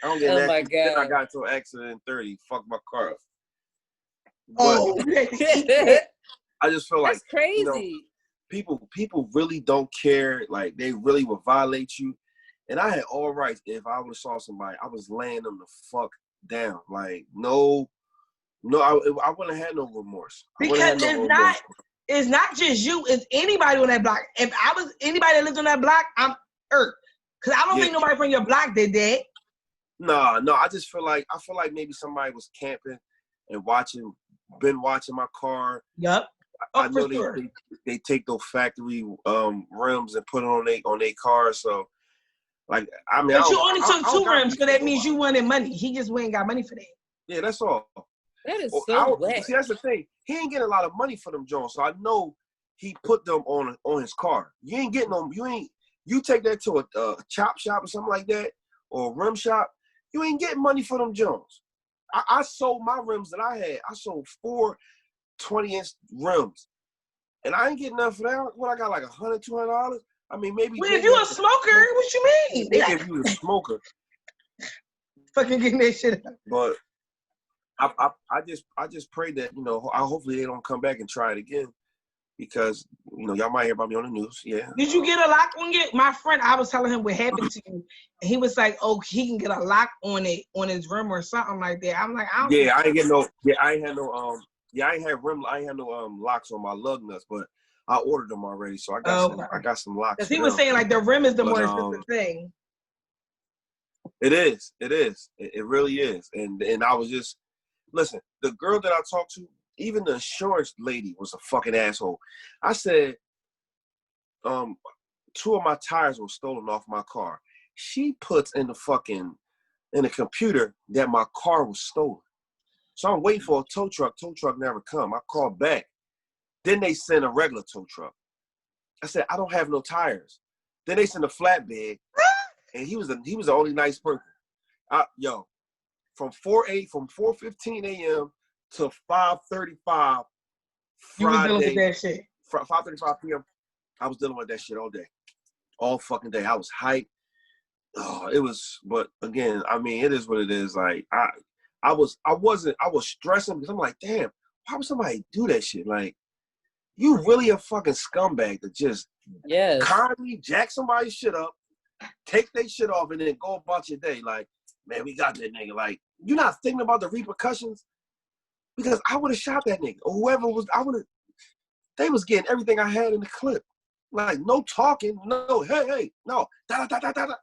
Speaker 1: I don't get in accidents. Then I got into an accident in 30. Fuck my car up. I just feel like
Speaker 3: that's crazy.
Speaker 1: You know, people really don't care. Like they really will violate you. And I had all rights. If I would have saw somebody, I was laying them the fuck down. Like no, I wouldn't have had no remorse.
Speaker 2: Because it's not just you. It's anybody on that block. If I was anybody that lived on that block, I'm irked. Because I don't think nobody from your block did that.
Speaker 1: No. I just feel like maybe somebody was camping and been watching my car.
Speaker 2: Yep.
Speaker 1: I know they take those factory rims and put it on their car. So, like, I mean,
Speaker 2: but you only took 2 rims, so that means you wanted money. He just went and got money for that.
Speaker 1: Yeah, that's all.
Speaker 3: That is so wet.
Speaker 1: See, that's the thing. He ain't getting a lot of money for them Jones, so I know he put them on his car. You ain't getting them. You take that to a chop shop or something like that, or a rim shop. You ain't getting money for them Jones. I sold my rims that I had. I sold 4 20-inch rims, and I ain't getting nothing for that. What, I got like $100, $200? I mean, maybe.
Speaker 2: Well, if you a smoker, what you mean?
Speaker 1: If you a smoker,
Speaker 2: fucking getting that shit up.
Speaker 1: But I just pray that, you know, hopefully they don't come back and try it again, because, you know, y'all might hear about me on the news. Yeah.
Speaker 2: Did you get a lock on it? My friend, I was telling him what happened to you, and he was like, "Oh, he can get a lock on it on his rim or something like that." I'm like, I ain't had no locks on my lug nuts, but I ordered them already, so I got some locks. Because he was saying like the rim is the more expensive thing.
Speaker 1: It is. It really is. And I was just, listen, the girl that I talked to, even the insurance lady was a fucking asshole. I said, 2 of my tires were stolen off my car. She puts in the computer that my car was stolen. So I'm waiting for a tow truck. Tow truck never come. I called back. Then they send a regular tow truck. I said, I don't have no tires. Then they send a flatbed, and he was the only nice person. From 4:15 a.m. to 5:35 Friday.
Speaker 2: You was dealing with that shit.
Speaker 1: 5:35 p.m. I was dealing with that shit all day, all fucking day. I was hyped. Oh, it was. But again, I mean, it is what it is. Like I was stressing because I'm like, damn, why would somebody do that shit? Like, you really a fucking scumbag to just kindly jack somebody's shit up, take their shit off, and then go about your day. Like, man, we got that nigga. Like, you're not thinking about the repercussions? Because I would have shot that nigga. Or whoever was, they was getting everything I had in the clip. Like, no talking, no, hey, no, da-da-da-da-da.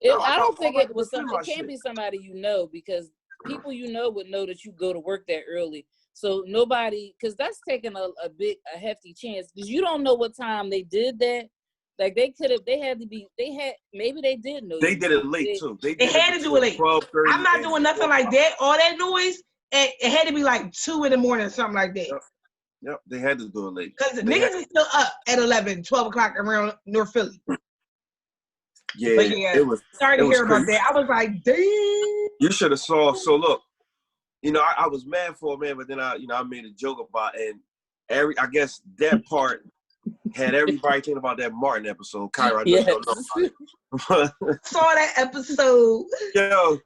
Speaker 3: I don't think it was something, it can't be somebody you know, because people you know would know that you go to work that early. So nobody, because that's taking a hefty chance, because you don't know what time they did that. Like they could have, maybe they did know.
Speaker 1: They did it late too.
Speaker 2: They had to do it late. 12:30. I'm not doing nothing like that. All that noise, it had to be like 2 in the morning or something like that.
Speaker 1: Yep, they had to do it late.
Speaker 2: Because niggas is still up at 11, 12 o'clock around North Philly.
Speaker 1: Yeah,
Speaker 2: but yeah,
Speaker 1: it was.
Speaker 2: Sorry to hear
Speaker 1: crazy.
Speaker 2: about that. I was like, damn.
Speaker 1: You should have saw. So look, I was mad for a man, but then I made a joke about it, and I guess that part had everybody thinking about that Martin episode. Kyra, I know you don't know about it.
Speaker 2: Saw that episode.
Speaker 1: Yo,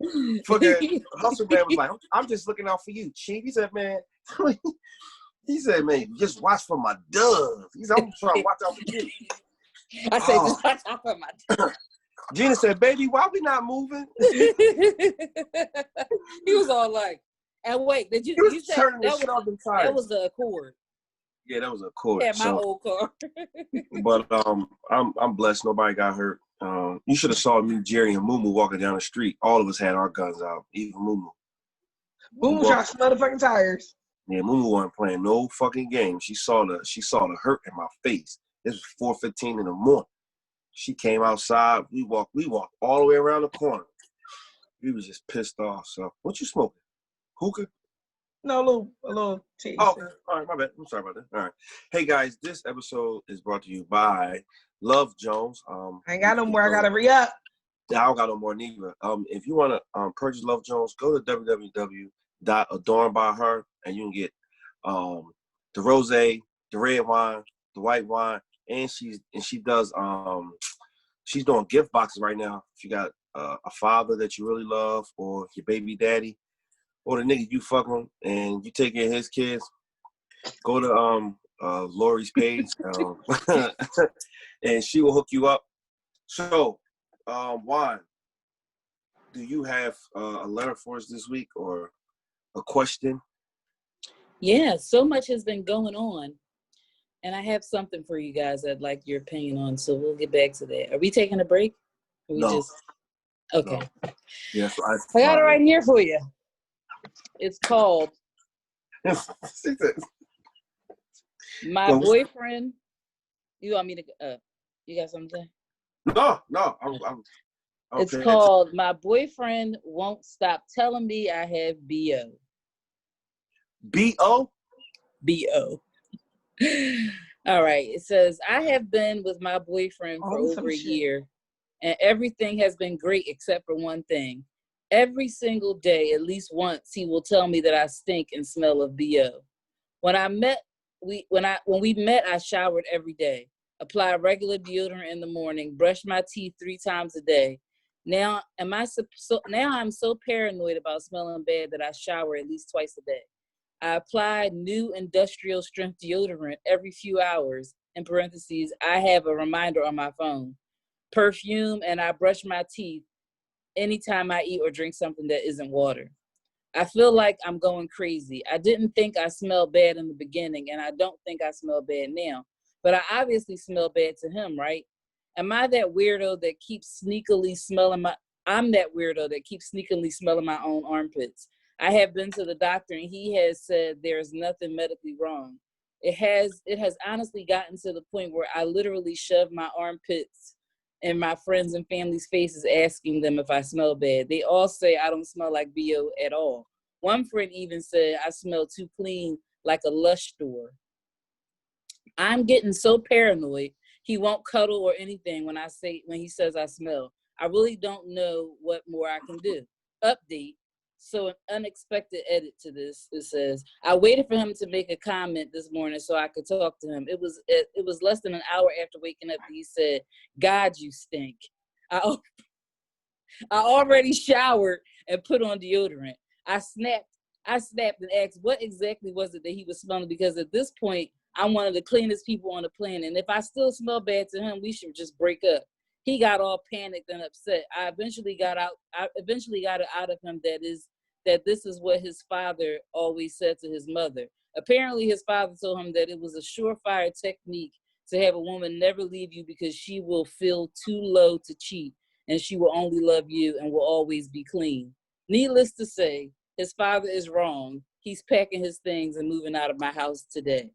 Speaker 1: fucking Hustle Man was like, I'm just looking out for you, Chief. He said, man, just watch for my doves. He said, I'm trying to watch out for you.
Speaker 3: I said, just watch out for my doves.
Speaker 1: Gina said, baby, why we not moving?
Speaker 3: He was all like, and wait, did you said that was the Accord?
Speaker 1: Yeah, that was a Accord.
Speaker 3: Yeah, my old car.
Speaker 1: But I'm blessed. Nobody got hurt. You should have saw me, Jerry, and Mumu walking down the street. All of us had our guns out, even Mumu.
Speaker 2: Mumu trying to smell the fucking tires.
Speaker 1: Yeah, Mumu wasn't playing no fucking game. She saw the hurt in my face. This was 4:15 in the morning. She came outside. We walked all the way around the corner. We was just pissed off. So, what you smoking? Hookah?
Speaker 2: No, a little tea.
Speaker 1: Oh, okay. All right, my bad. I'm sorry about that. All right. Hey, guys, this episode is brought to you by Love Jones.
Speaker 2: I ain't got no more. I got to re-up.
Speaker 1: I don't got no more neither. If you want to purchase Love Jones, go to www.adornbyher, and you can get the rosé, the red wine, the white wine, and she does she's doing gift boxes right now. If you got a father that you really love, or your baby daddy, or the nigga you fucking and you take care of his kids, go to Lori's page, and she will hook you up. So, Juan, do you have a letter for us this week or a question?
Speaker 3: Yeah, so much has been going on, and I have something for you guys I'd like your opinion on. So we'll get back to that. Are we taking a break?
Speaker 1: No.
Speaker 3: Okay.
Speaker 1: No. Yes,
Speaker 3: I got it right here for you. It's called My Boyfriend. You want me to? You got something to say?
Speaker 1: No.
Speaker 3: It's called My Boyfriend Won't Stop Telling Me I Have BO.
Speaker 1: BO?
Speaker 3: BO. All right. It says, I have been with my boyfriend for over a year, and everything has been great except for one thing. Every single day, at least once, he will tell me that I stink and smell of BO. When we met, I showered every day, applied regular deodorant in the morning, brushed my teeth 3 times a day. Now I'm so paranoid about smelling bad that I shower at least twice a day. I apply new industrial strength deodorant every few hours. In parentheses, I have a reminder on my phone. Perfume, and I brush my teeth anytime I eat or drink something that isn't water. I feel like I'm going crazy. I didn't think I smelled bad in the beginning, and I don't think I smell bad now. But I obviously smell bad to him, right? Am I that weirdo that keeps sneakily smelling I'm that weirdo that keeps sneakily smelling my own armpits. I have been to the doctor, and he has said there's nothing medically wrong. It has honestly gotten to the point where I literally shove my armpits in my friends and family's faces, asking them if I smell bad. They all say I don't smell like BO at all. One friend even said I smell too clean, like a Lush store. I'm getting so paranoid. He won't cuddle or anything when he says I smell. I really don't know what more I can do. Update. So an unexpected edit to this. It says, I waited for him to make a comment this morning so I could talk to him. It was less than an hour after waking up that he said, God, you stink. I already showered and put on deodorant. I snapped and asked what exactly was it that he was smelling, because at this point, I'm one of the cleanest people on the planet. And if I still smell bad to him, we should just break up. He got all panicked and upset. I eventually got it out of him that this is what his father always said to his mother. Apparently, his father told him that it was a surefire technique to have a woman never leave you because she will feel too low to cheat, and she will only love you and will always be clean. Needless to say, his father is wrong. He's packing his things and moving out of my house today.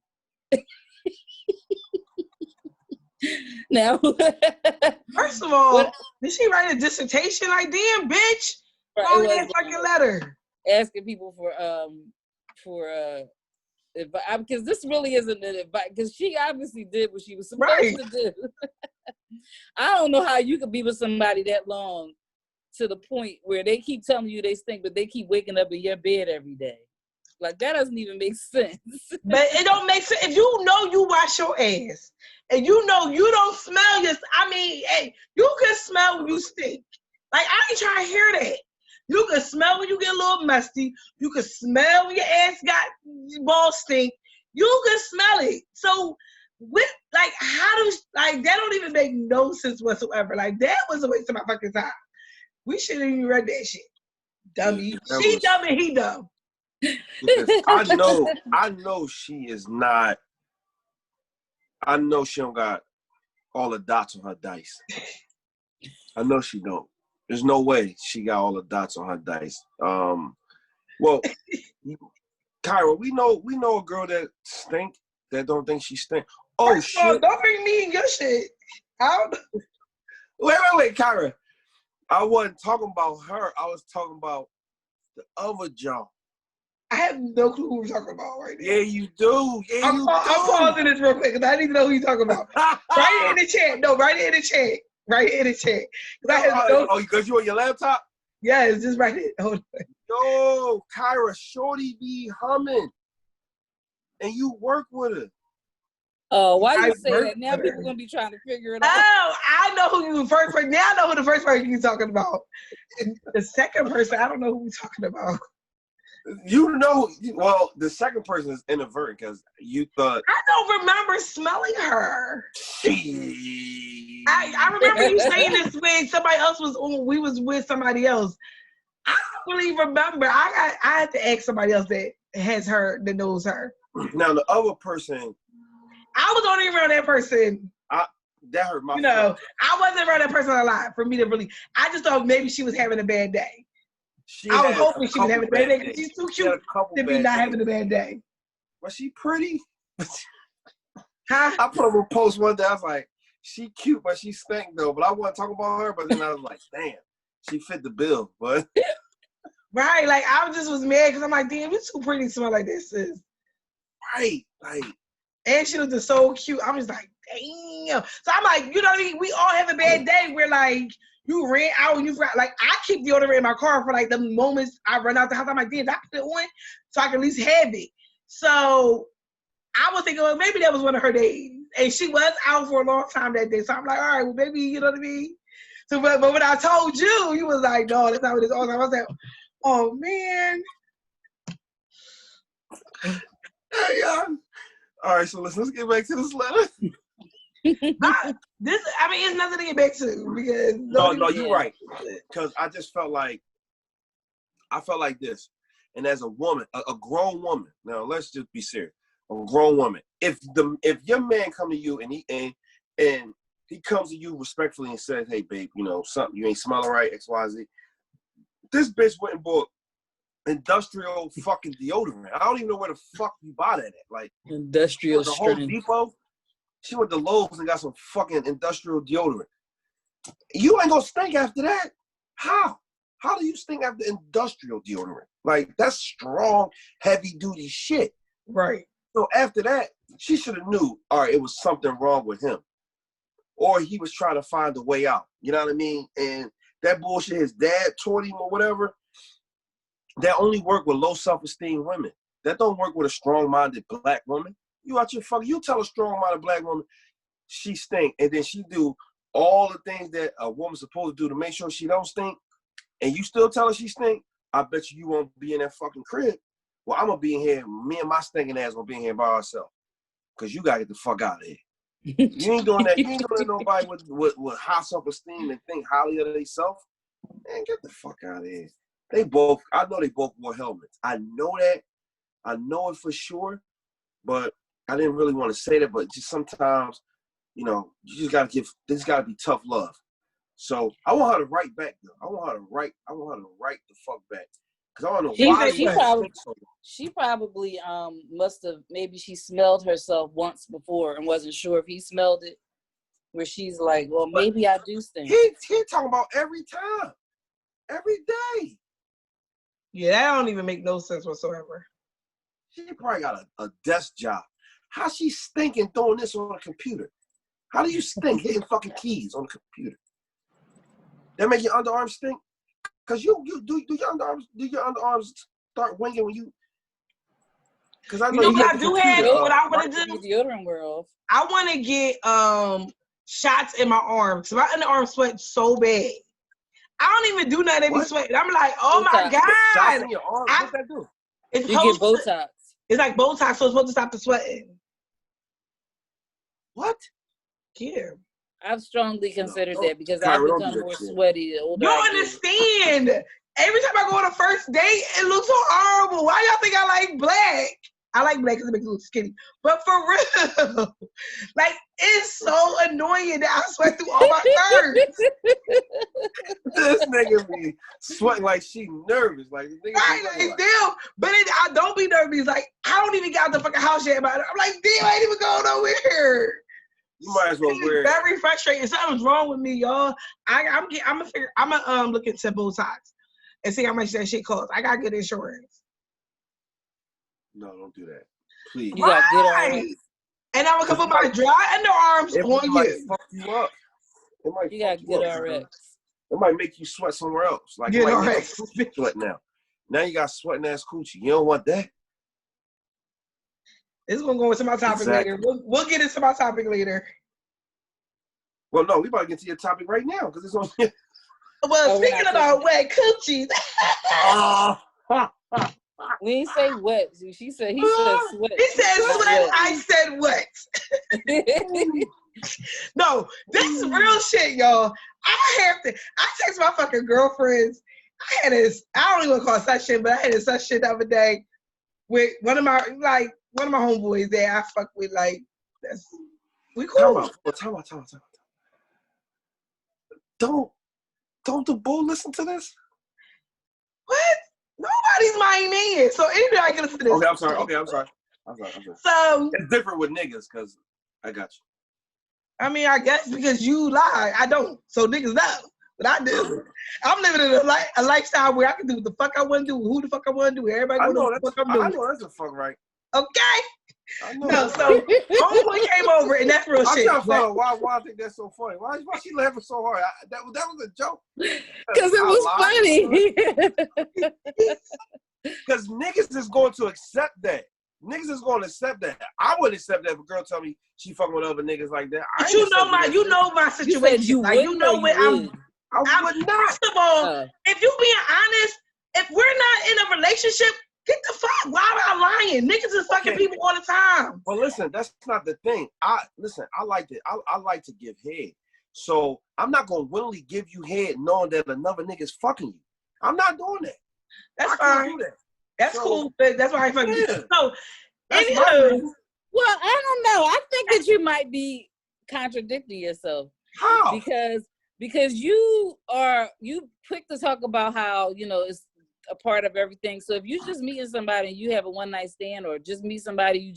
Speaker 3: Now,
Speaker 2: first of all, did she write a dissertation? Like, damn, bitch. Wrong that fucking letter.
Speaker 3: Asking people for advice, because this really isn't an advice, because she obviously did what she was supposed to do. I don't know how you could be with somebody that long to the point where they keep telling you they stink, but they keep waking up in your bed every day. Like, that doesn't even make sense.
Speaker 2: But it don't make sense. If you know you wash your ass and you know you don't smell your, I mean, hey, you can smell when you stink. Like, I ain't trying to hear that. You can smell when you get a little musty. You can smell when your ass got ball stink. You can smell it. So, with, like, that don't even make no sense whatsoever. Like, that was a waste of my fucking time. We shouldn't even read that shit. Dummy. She dumb and he dumb.
Speaker 1: I know she is not. I know she don't got all the dots on her dice. I know she don't. There's no way she got all the dots on her dice. Well, Kyra, we know a girl that stink, that don't think she stink. Oh, first shit!
Speaker 2: Don't bring me in your shit.
Speaker 1: Wait, Kyra. I wasn't talking about her. I was talking about the other John.
Speaker 2: I have no clue who we're talking about right now.
Speaker 1: Yeah, you do.
Speaker 2: I'm pausing this real quick because I need to know who you're talking about. Write it in the chat. No, write it in the chat. Write it in the chat.
Speaker 1: Because you on your laptop?
Speaker 2: Yeah, just write it. Hold on.
Speaker 1: Yo, Kyra, shorty be humming. And you work with her.
Speaker 3: Oh, why you say that? Now people gonna be trying to figure it out.
Speaker 2: Oh, I know who you first person. Now I know who the first person you're talking about. The second person, I don't know who we're talking about.
Speaker 1: You know, well, the second person is inadvertent because you thought.
Speaker 2: I don't remember smelling her. I remember you saying this when somebody else was on. We was with somebody else. I don't really remember. I had to ask somebody else that has her, that knows her.
Speaker 1: Now the other person.
Speaker 2: I was only around that person.
Speaker 1: That hurt my.
Speaker 2: I wasn't around that person a lot for me to really. I just thought maybe she was having a bad day. I was hoping she was having a bad day because she's too cute to be not having a bad day.
Speaker 1: Was she pretty?
Speaker 2: Huh?
Speaker 1: I put up a post one day. I was like, she cute, but she stink though. But I wasn't talking about her. But then I was like, damn, she fit the bill. But
Speaker 2: right, like I just was mad because I'm like, damn, you too pretty to smell like this, sis.
Speaker 1: Right, like.
Speaker 2: And she was just so cute. I was like, damn. So I'm like, you know what I mean? We all have a bad day where like you ran out and you forgot. Like I keep deodorant in my car for like the moments I run out the house. I'm like, damn, I put it on so I can at least have it. So I was thinking, well, maybe that was one of her days. And she was out for a long time that day. So I'm like, all right, well, maybe, you know what I mean? So, but when I told you, you was like, no, that's not what it's all about. I was like, oh, man.
Speaker 1: Yeah. All right, so let's get back to this letter.
Speaker 2: It's nothing to get back to because
Speaker 1: no, you're right. Because I just felt like this, and as a woman, a grown woman. Now let's just be serious. A grown woman. If your man come to you and he comes to you respectfully and says, "Hey, babe, you know something, you ain't smelling right, XYZ." This bitch went and bought industrial fucking deodorant. I don't even know where the fuck you buy that at. Like
Speaker 3: industrial strength.
Speaker 1: Home Depot. She went to Lowe's and got some fucking industrial deodorant. You ain't gonna stink after that. How? How do you stink after industrial deodorant? Like that's strong, heavy duty shit.
Speaker 2: Right.
Speaker 1: So after that, she should have knew. All right, it was something wrong with him, or he was trying to find a way out. You know what I mean? And that bullshit his dad taught him or whatever. That only work with low self-esteem women. That don't work with a strong-minded black woman. You tell a strong-minded black woman she stink, and then she do all the things that a woman's supposed to do to make sure she don't stink, and you still tell her she stink, I bet you won't be in that fucking crib. Well, I'm gonna be in here, me and my stinking ass gonna be in here by ourselves. Cause you gotta get the fuck out of here. You ain't doing that. You ain't doing nobody with high self-esteem and think highly of themselves. Man, get the fuck out of here. I know they both wore helmets. I know that. I know it for sure. But I didn't really want to say that. But just sometimes, you know, you just this gotta be tough love. So I want her to write back though. I want her to write the fuck back. Cause I don't know why
Speaker 3: she probably must have, maybe she smelled herself once before and wasn't sure if he smelled it. where she's like, well, maybe I do stink.
Speaker 1: He talking about every time, every day.
Speaker 2: Yeah, that don't even make no sense whatsoever.
Speaker 1: She probably got a desk job. How she stinking throwing this on a computer? How do you stink hitting fucking keys on the computer? That make your underarms stink? Cause you do your underarms start winging when you? Cause I know
Speaker 2: you what I do have. What I want to do?
Speaker 3: Deodorant world.
Speaker 2: I want to get shots in my arms. My underarms sweat so bad. I don't even do nothing. They be sweating. I'm like, oh
Speaker 3: Botox.
Speaker 2: my god.
Speaker 1: Shots in your arms. What's that do?
Speaker 2: It's
Speaker 3: you get Botox.
Speaker 2: It's like Botox, so it's supposed to stop the sweating.
Speaker 1: What?
Speaker 2: Yeah.
Speaker 3: I've strongly considered that because I've become more sweaty the older I
Speaker 2: get. Understand? Every time I go on a first date, it looks so horrible. Why y'all think I like black? I like black because it makes me look skinny. But for real, like, it's so annoying that I sweat through all my shirts.
Speaker 1: This nigga be sweating like she nervous. Like,
Speaker 2: right, like, damn. But I don't be nervous. Like, I don't even get out the fucking house yet about it. I'm like, damn, I ain't even going nowhere.
Speaker 1: You might as well wear it.
Speaker 2: Very frustrating. Something's wrong with me, y'all. I'm gonna look into Botox and see how much that shit costs. I got good insurance.
Speaker 1: No, don't do that. Please.
Speaker 3: You got good arms.
Speaker 2: And I'm gonna put my dry underarms on you.
Speaker 1: Might fuck you up.
Speaker 3: You got good RX.
Speaker 1: It might make you sweat somewhere else. Like, it might make you sweat now. Now you got sweating ass coochie. You don't want that.
Speaker 2: This is gonna go into my topic later. We'll get into my topic later.
Speaker 1: Well, no, we about to get to your topic right now because it's on.
Speaker 2: Well, speaking about wet coochies.
Speaker 3: We ain't say wet. He said sweat.
Speaker 2: He said sweat. I said wet. No, this is real shit, y'all. I text my fucking girlfriends. I don't even call it such shit, but I had such shit the other day with one of my homeboys that I fuck with. Like, we cool.
Speaker 1: Time out. Don't the bull listen to this?
Speaker 2: What? Nobody's my man. So anybody can listen to this.
Speaker 1: Okay, I'm sorry. So it's different with niggas because I got you.
Speaker 2: I mean, I guess because you lie, I don't. So niggas know, but I do. I'm living in a lifestyle where I can do what the fuck I want to do, who the fuck I want to do. Everybody know what the fuck I'm doing.
Speaker 1: I know that's the fuck right.
Speaker 2: Okay. No, so homeboy came over, and that's real shit.
Speaker 1: I'm trying to find out why I think that's so funny. Why she laughing so hard? That was a joke.
Speaker 3: Because it was funny.
Speaker 1: Because niggas is going to accept that. Niggas is going to accept that. I wouldn't accept that if a girl tell me she fucking with other niggas like that.
Speaker 2: But you know my situation. You know what I would not. First of all, if you being honest, if we're not in a relationship, get the fuck. Why am I lying? Niggas is fucking people all the time.
Speaker 1: Well, listen, that's not the thing. I like to give head. So I'm not gonna willingly give you head knowing that another nigga's fucking you. I'm not doing that.
Speaker 2: That's fine. Do that. That's cool. That's why I fucking you. So,
Speaker 3: anywho. Well, I don't know. I think that you might be contradicting yourself.
Speaker 1: How?
Speaker 3: Because you quick to talk about how, it's a part of everything. So if you just meeting somebody and you have a one night stand, or just meet somebody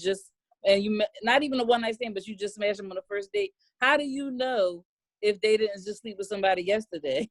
Speaker 3: not even a one night stand, but you just smash them on the first date, how do you know if they didn't just sleep with somebody yesterday?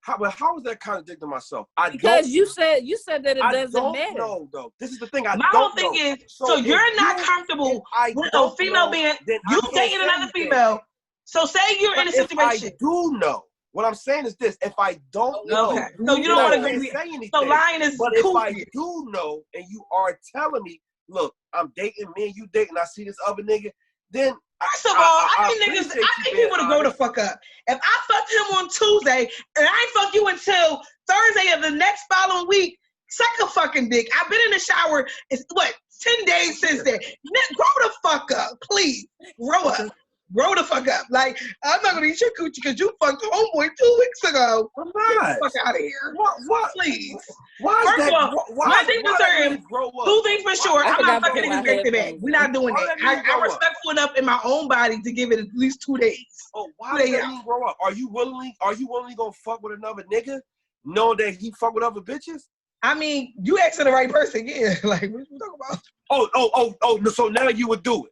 Speaker 1: How is that contradicting myself?
Speaker 2: Because
Speaker 3: you said that it doesn't matter.
Speaker 1: No, though. This is the thing.
Speaker 2: My whole thing is, so you're not comfortable with a female being, you dating another female. So say you're in a situation.
Speaker 1: If I do know. What I'm saying is this: if I don't know,
Speaker 2: okay. So you don't want to say anything. So lying is
Speaker 1: but
Speaker 2: cool.
Speaker 1: If I do know, and you are telling me, look, I'm dating, me and you dating, I see this other nigga, then
Speaker 2: first of all, I think people to grow the fuck up. If I fucked him on Tuesday and I ain't fuck you until Thursday of the next following week, suck a fucking dick. I've been in the shower. It's 10 days since then. Grow the fuck up, please. Grow up. Grow the fuck up. Like, I'm not gonna eat your coochie because you fucked homeboy 2 weeks ago.
Speaker 1: I'm not.
Speaker 2: Get the fuck out of here.
Speaker 1: What?
Speaker 2: Please.
Speaker 1: Why
Speaker 2: First of all, one thing for certain, 2 things for sure. I'm not fucking niggas back to back. We're not doing that. I'm respectful enough in my own body to give it at least 2 days.
Speaker 1: Oh, why does that mean grow up? Are you willingly gonna fuck with another nigga knowing that he fuck with other bitches?
Speaker 2: I mean, you asking the right person, yeah. Like, what you talking about?
Speaker 1: Oh, so now you would do it.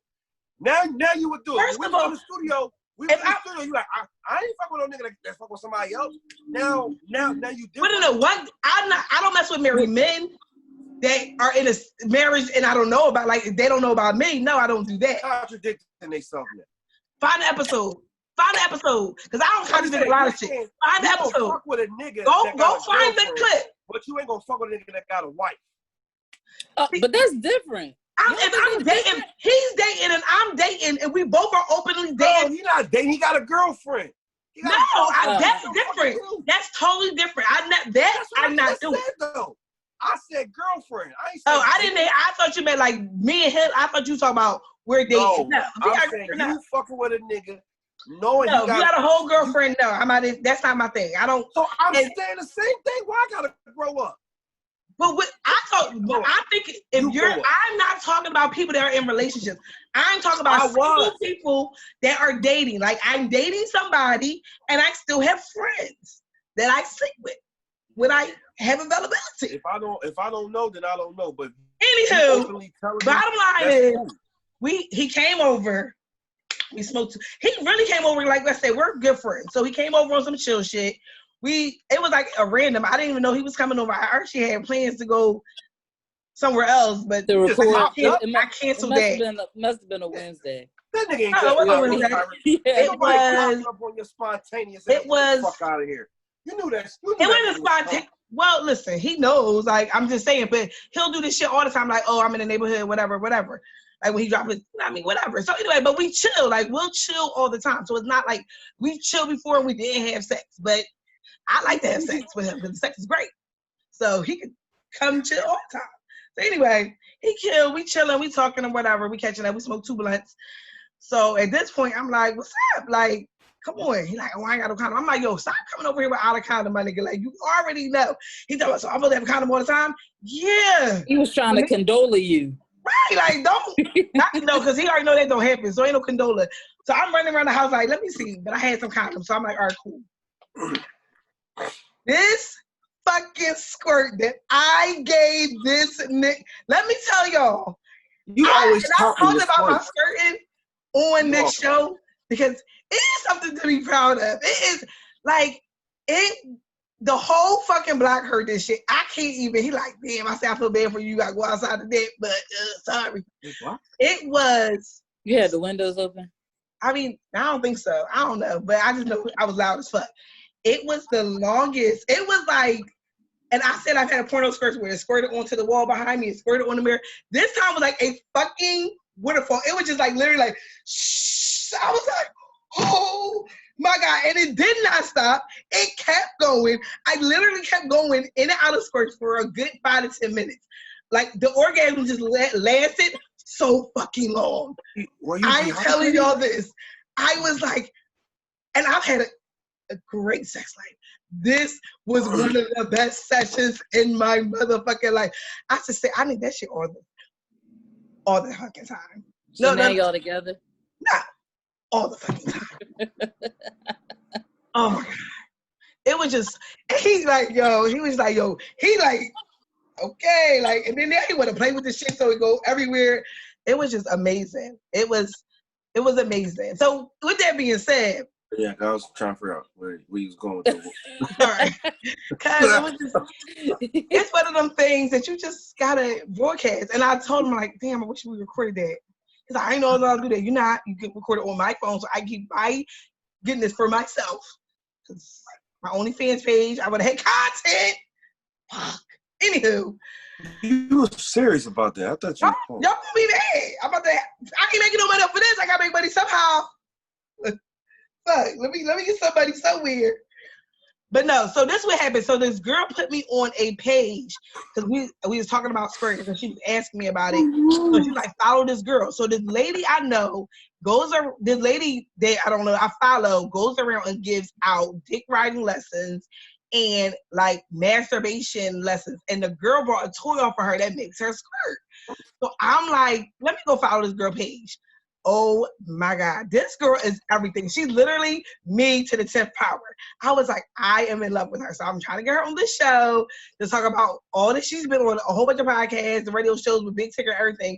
Speaker 1: Now you would do it.
Speaker 2: First of all,
Speaker 1: in the studio. You like, I ain't fucking with no nigga that's fucking with somebody else. Now you do.
Speaker 2: But no, what? I don't mess with married men that are in a marriage and I don't know about, like, they don't know about me. No, I don't do that.
Speaker 1: Contradicting themselves now.
Speaker 2: Find the episode. Because I don't contradict a lot of shit. Find the episode.
Speaker 1: Fuck with a nigga
Speaker 2: go find the clip.
Speaker 1: But you ain't gonna fuck with a nigga that got a wife.
Speaker 3: But that's different.
Speaker 2: If I'm dating, he's dating and I'm dating, and we both are openly dating.
Speaker 1: No, he's not dating. He got a girlfriend.
Speaker 2: That's different. That's totally different. I'm not doing.
Speaker 1: I said girlfriend.
Speaker 2: I thought you meant like me and him. I thought you talking about we're dating.
Speaker 1: No, I'm saying you fucking with a nigga. No,
Speaker 2: you got a whole girlfriend. No, that's not my thing. I don't.
Speaker 1: So I'm saying the same thing. Why I gotta grow up?
Speaker 2: But I think I'm not talking about people that are in relationships. I'm talking about single people that are dating. Like, I'm dating somebody and I still have friends that I sleep with when I have availability.
Speaker 1: If I don't know, then I don't know. But
Speaker 2: anywho, bottom line is, he came over. We smoked. He really came over. Like I said, we're good friends. So he came over on some chill shit. It was like a random. I didn't even know he was coming over. I actually had plans to go somewhere else, but
Speaker 3: to record,
Speaker 2: I canceled that.
Speaker 3: Must have been a Wednesday.
Speaker 1: That nigga ain't Wednesday.
Speaker 2: It was.
Speaker 1: Up on your spontaneous.
Speaker 2: It was.
Speaker 1: Fuck out of here. You knew that.
Speaker 2: It wasn't spontaneous. Well, listen, he knows. Like, I'm just saying, but he'll do this shit all the time. Like, oh, I'm in the neighborhood, whatever. Like, when he dropped it, whatever. So anyway, but we chill. Like, we'll chill all the time. So it's not like we chill before and we didn't have sex, but I like to have sex with him because the sex is great. So he can come chill all the time. So anyway, we chilling, we talking and whatever, we catching up, we smoke 2 blunts. So at this point, I'm like, what's up? Like, come on. He like, oh, I ain't got no condom. I'm like, yo, stop coming over here without a condom, my nigga. Like, you already know. He thought, so I'm gonna have a condom all the time? Yeah.
Speaker 3: He was trying to condole you.
Speaker 2: Right, like, because he already know that don't happen. So ain't no condola. So I'm running around the house like, let me see. But I had some condoms. So I'm like, all right, cool. This fucking squirt that I gave this nigga. Let me tell y'all. I talked about my skirting on this show because it is something to be proud of. It is like the whole fucking block heard this shit. I can't even. He like, damn, I said I feel bad for you. You gotta go outside the deck, but sorry.
Speaker 1: What?
Speaker 2: It was.
Speaker 3: You had the windows open?
Speaker 2: I mean, I don't think so. I don't know, but I just know I was loud as fuck. It was the longest. It was like, and I said I've had a porno squirt where it squirted onto the wall behind me, it squirted on the mirror. This time was like a fucking waterfall. It was just like literally like, shh. I was like, oh my God. And it did not stop. It kept going. I literally kept going in and out of squirts for a good 5 to 10 minutes. Like, the orgasm just lasted so fucking long. I'm telling y'all this. I was like, and I've had a great sex life. This was one of the best sessions in my motherfucking life. I just say I need that shit all the fucking time.
Speaker 3: So now y'all together?
Speaker 2: Nah, all the fucking time. Oh my God. It was just, he like, okay, like, and then he want to play with the shit so it go everywhere. It was just amazing. It was amazing. So with that being said,
Speaker 1: yeah, I was trying to figure out where he was going with that.
Speaker 2: Sorry. Because it's one of them things that you just gotta broadcast. And I told him, like, damn, I wish we recorded that. Because I ain't know how to do that. You can record it on my phone, so I keep getting this for myself. Because my OnlyFans page, I would have had content. Fuck. Anywho.
Speaker 1: You were serious about that. I thought you
Speaker 2: were. Y'all gonna be mad about that. I ain't making no money up for this. I gotta make money somehow. Fuck, let me get somebody somewhere. But no, so this what happened. So this girl put me on a page because we was talking about squirting and she was asking me about it. So she's like, follow this girl. So this lady I know this lady that I don't know I follow goes around and gives out dick riding lessons and like masturbation lessons. And the girl brought a toy off for her that makes her squirt. So I'm like, let me go follow this girl page. Oh my God, this girl is everything. She's literally me to the 10th power. I was like, I am in love with her. So I'm trying to get her on this show to talk about all that she's been on, a whole bunch of podcasts, the radio shows with Big Ticker, everything.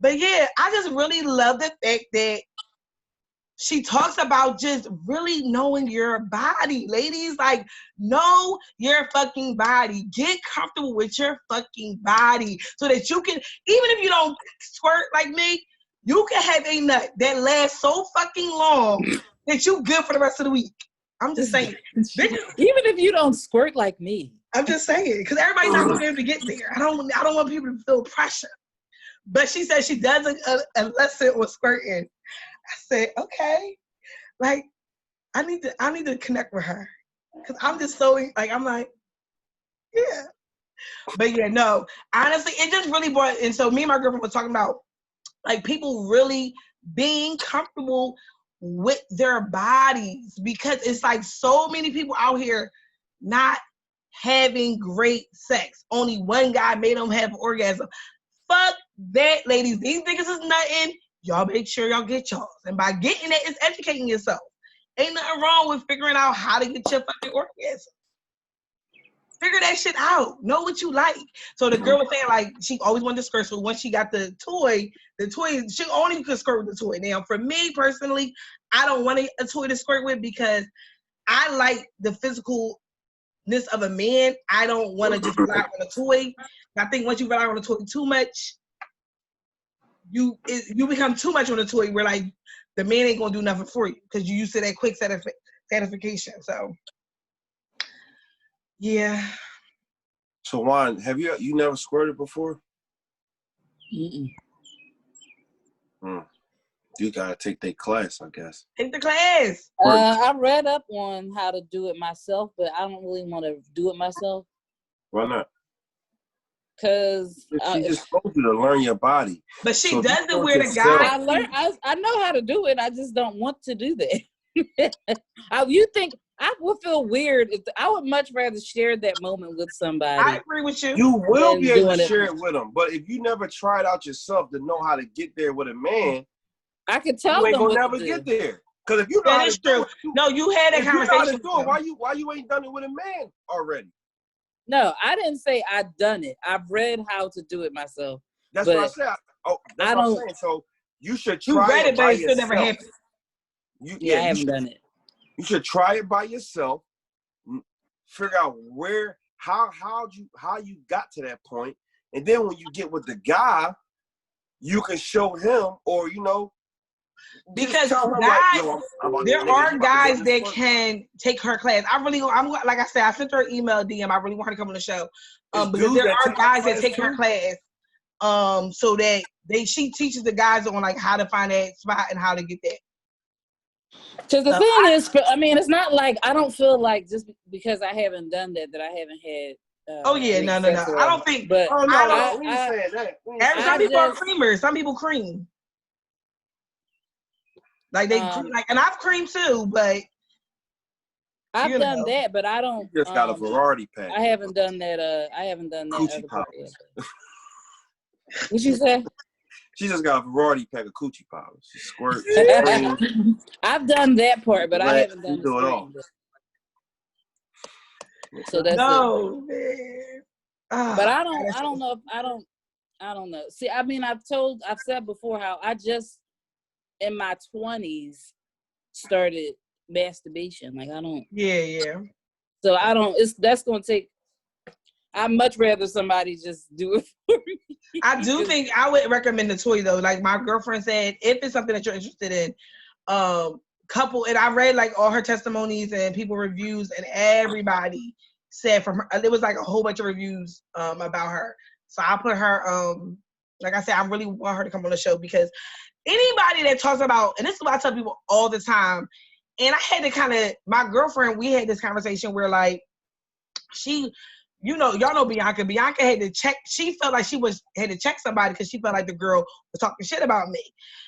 Speaker 2: But yeah, I just really love the fact that she talks about just really knowing your body. Ladies, like, know your fucking body. Get comfortable with your fucking body so that you can, even if you don't squirt like me, you can have a nut that lasts so fucking long that you good for the rest of the week. I'm just saying.
Speaker 3: Even if you don't squirt like me.
Speaker 2: I'm just saying, because everybody's not going to be able to get there. I don't want people to feel pressure. But she said she does a lesson on squirting. I said, okay, like I need to connect with her because I'm just so like I'm like, yeah, but yeah, no, honestly, it just really brought. And so me and my girlfriend were talking about like people really being comfortable with their bodies because it's like so many people out here not having great sex. Only one guy made them have an orgasm. Fuck that, ladies. These niggas is nothing. Y'all make sure y'all get y'all. And by getting it, it's educating yourself. Ain't nothing wrong with figuring out how to get your fucking orgasm. Figure that shit out. Know what you like. So the girl was saying, like, she always wanted to skirt. So once she got the toy, she only could skirt with the toy. Now, for me personally, I don't want a toy to squirt with because I like the physicalness of a man. I don't want to just rely on a toy. I think once you rely on a toy too much, you become too much on a toy where like the man ain't gonna do nothing for you because you used to that quick satisfaction. So yeah.
Speaker 1: So Juan, have you never squirted before?
Speaker 3: Mm-mm.
Speaker 1: You gotta take that class, I guess.
Speaker 2: Take the class.
Speaker 3: I read up on how to do it myself, but I don't really want to do it myself.
Speaker 1: Why not?
Speaker 3: Because
Speaker 1: she just told you to learn your body.
Speaker 2: But she doesn't wear the guy.
Speaker 3: I know how to do it. I just don't want to do that. You think I would feel weird if I would much rather share that moment with somebody.
Speaker 2: I agree with you.
Speaker 1: You will be able to share it with them, but if you never try it out yourself to know how to get there with a man,
Speaker 3: I could tell
Speaker 1: you ain't
Speaker 3: them
Speaker 1: gonna never get there. Because if you know
Speaker 2: that is true. No, you had that conversation.
Speaker 1: Why you ain't done it with a man already?
Speaker 3: No, I didn't say I've done it. I've read how to do it myself.
Speaker 1: That's what I said. That's what I'm saying. So you should try
Speaker 2: you read
Speaker 1: it by yourself.
Speaker 2: Never happened.
Speaker 3: I haven't done it.
Speaker 1: You should try it by yourself. Figure out how you got to that point, and then when you get with the guy, you can show him, or
Speaker 2: because guys, there are guys that can take her class. I'm like I said, I sent her an email DM. I really want her to come on the show. Because there are guys that take her class. So that she teaches the guys on like how to find that spot and how to get that.
Speaker 3: Because the thing is, I mean, it's not like I don't feel like just because I haven't done that I haven't had.
Speaker 2: No. I don't think.
Speaker 3: But
Speaker 1: we ain't saying that.
Speaker 2: Some people are creamers. Some people cream. Like they like, and I've creamed too, but
Speaker 3: I've done that, but I don't.
Speaker 1: You just got a variety pack.
Speaker 3: I haven't done that. I haven't done that.
Speaker 1: Coochie powder.
Speaker 3: What'd you say?
Speaker 1: She just got a variety pack of coochie powder. She squirts.
Speaker 3: I've done that part, but I haven't done
Speaker 1: do it all.
Speaker 3: So that's
Speaker 2: no, man.
Speaker 3: But I don't know. I don't know. See, I mean, I've said before how I just in my 20s started masturbation. Like I don't.
Speaker 2: Yeah.
Speaker 3: So I don't. That's gonna take. I'd much rather somebody just do it for me.
Speaker 2: I do think I would recommend the toy though. Like my girlfriend said, if it's something that you're interested in, couple, and I read like all her testimonies and people reviews, and everybody said from her, there was like a whole bunch of reviews about her. So I put her, like I said, I really want her to come on the show because anybody that talks about, and this is what I tell people all the time, and I had to my girlfriend, we had this conversation where like she, y'all know Bianca. Bianca had to check. She felt like she had to check somebody because she felt like the girl was talking shit about me.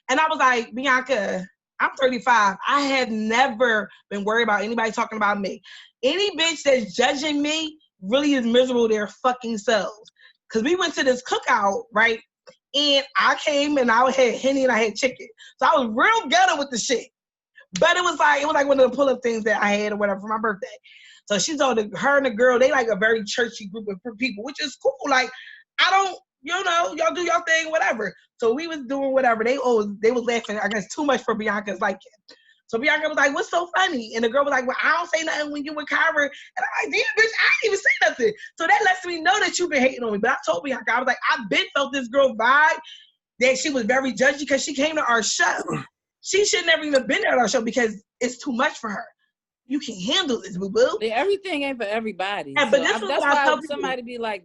Speaker 2: And I was like, Bianca, I'm 35. I have never been worried about anybody talking about me. Any bitch that's judging me really is miserable their fucking selves. Because we went to this cookout, right? And I came and I had Henny and I had chicken. So I was real ghetto with the shit. But it was like one of the pull-up things that I had or whatever for my birthday. So she told her and the girl, they like a very churchy group of people, which is cool. Like, I don't you know, y'all do your thing, whatever. So we was doing whatever. They was laughing, I guess, too much for Bianca's liking. So Bianca was like, what's so funny? And the girl was like, well, I don't say nothing when you with Kyra. And I'm like, damn, bitch, I didn't even say nothing. So that lets me know that you've been hating on me. But I told Bianca, I was like, I've been felt this girl vibe that she was very judgy because she came to our show. She should never even been at our show because it's too much for her. You can handle this, boo-boo.
Speaker 3: Everything ain't for everybody.
Speaker 2: Yeah, but that's why
Speaker 3: somebody be like,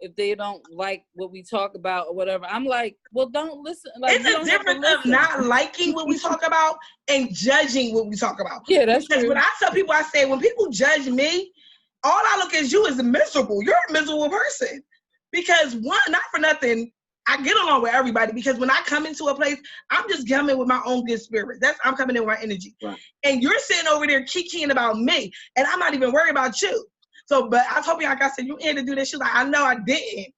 Speaker 3: if they don't like what we talk about or whatever, I'm like, well, don't listen. Like,
Speaker 2: it's a difference of not liking what we talk about and judging what we talk about.
Speaker 3: Yeah, that's true.
Speaker 2: Because when I tell people, I say, when people judge me, all I look at you is miserable. You're a miserable person. Because one, not for nothing, I get along with everybody because when I come into a place, I'm just coming with my own good spirit. I'm coming in with my energy. Right. And you're sitting over there kikiing about me, and I'm not even worried about you. So, but I told Bianca, I said, you had to do this. She was like, I know I didn't,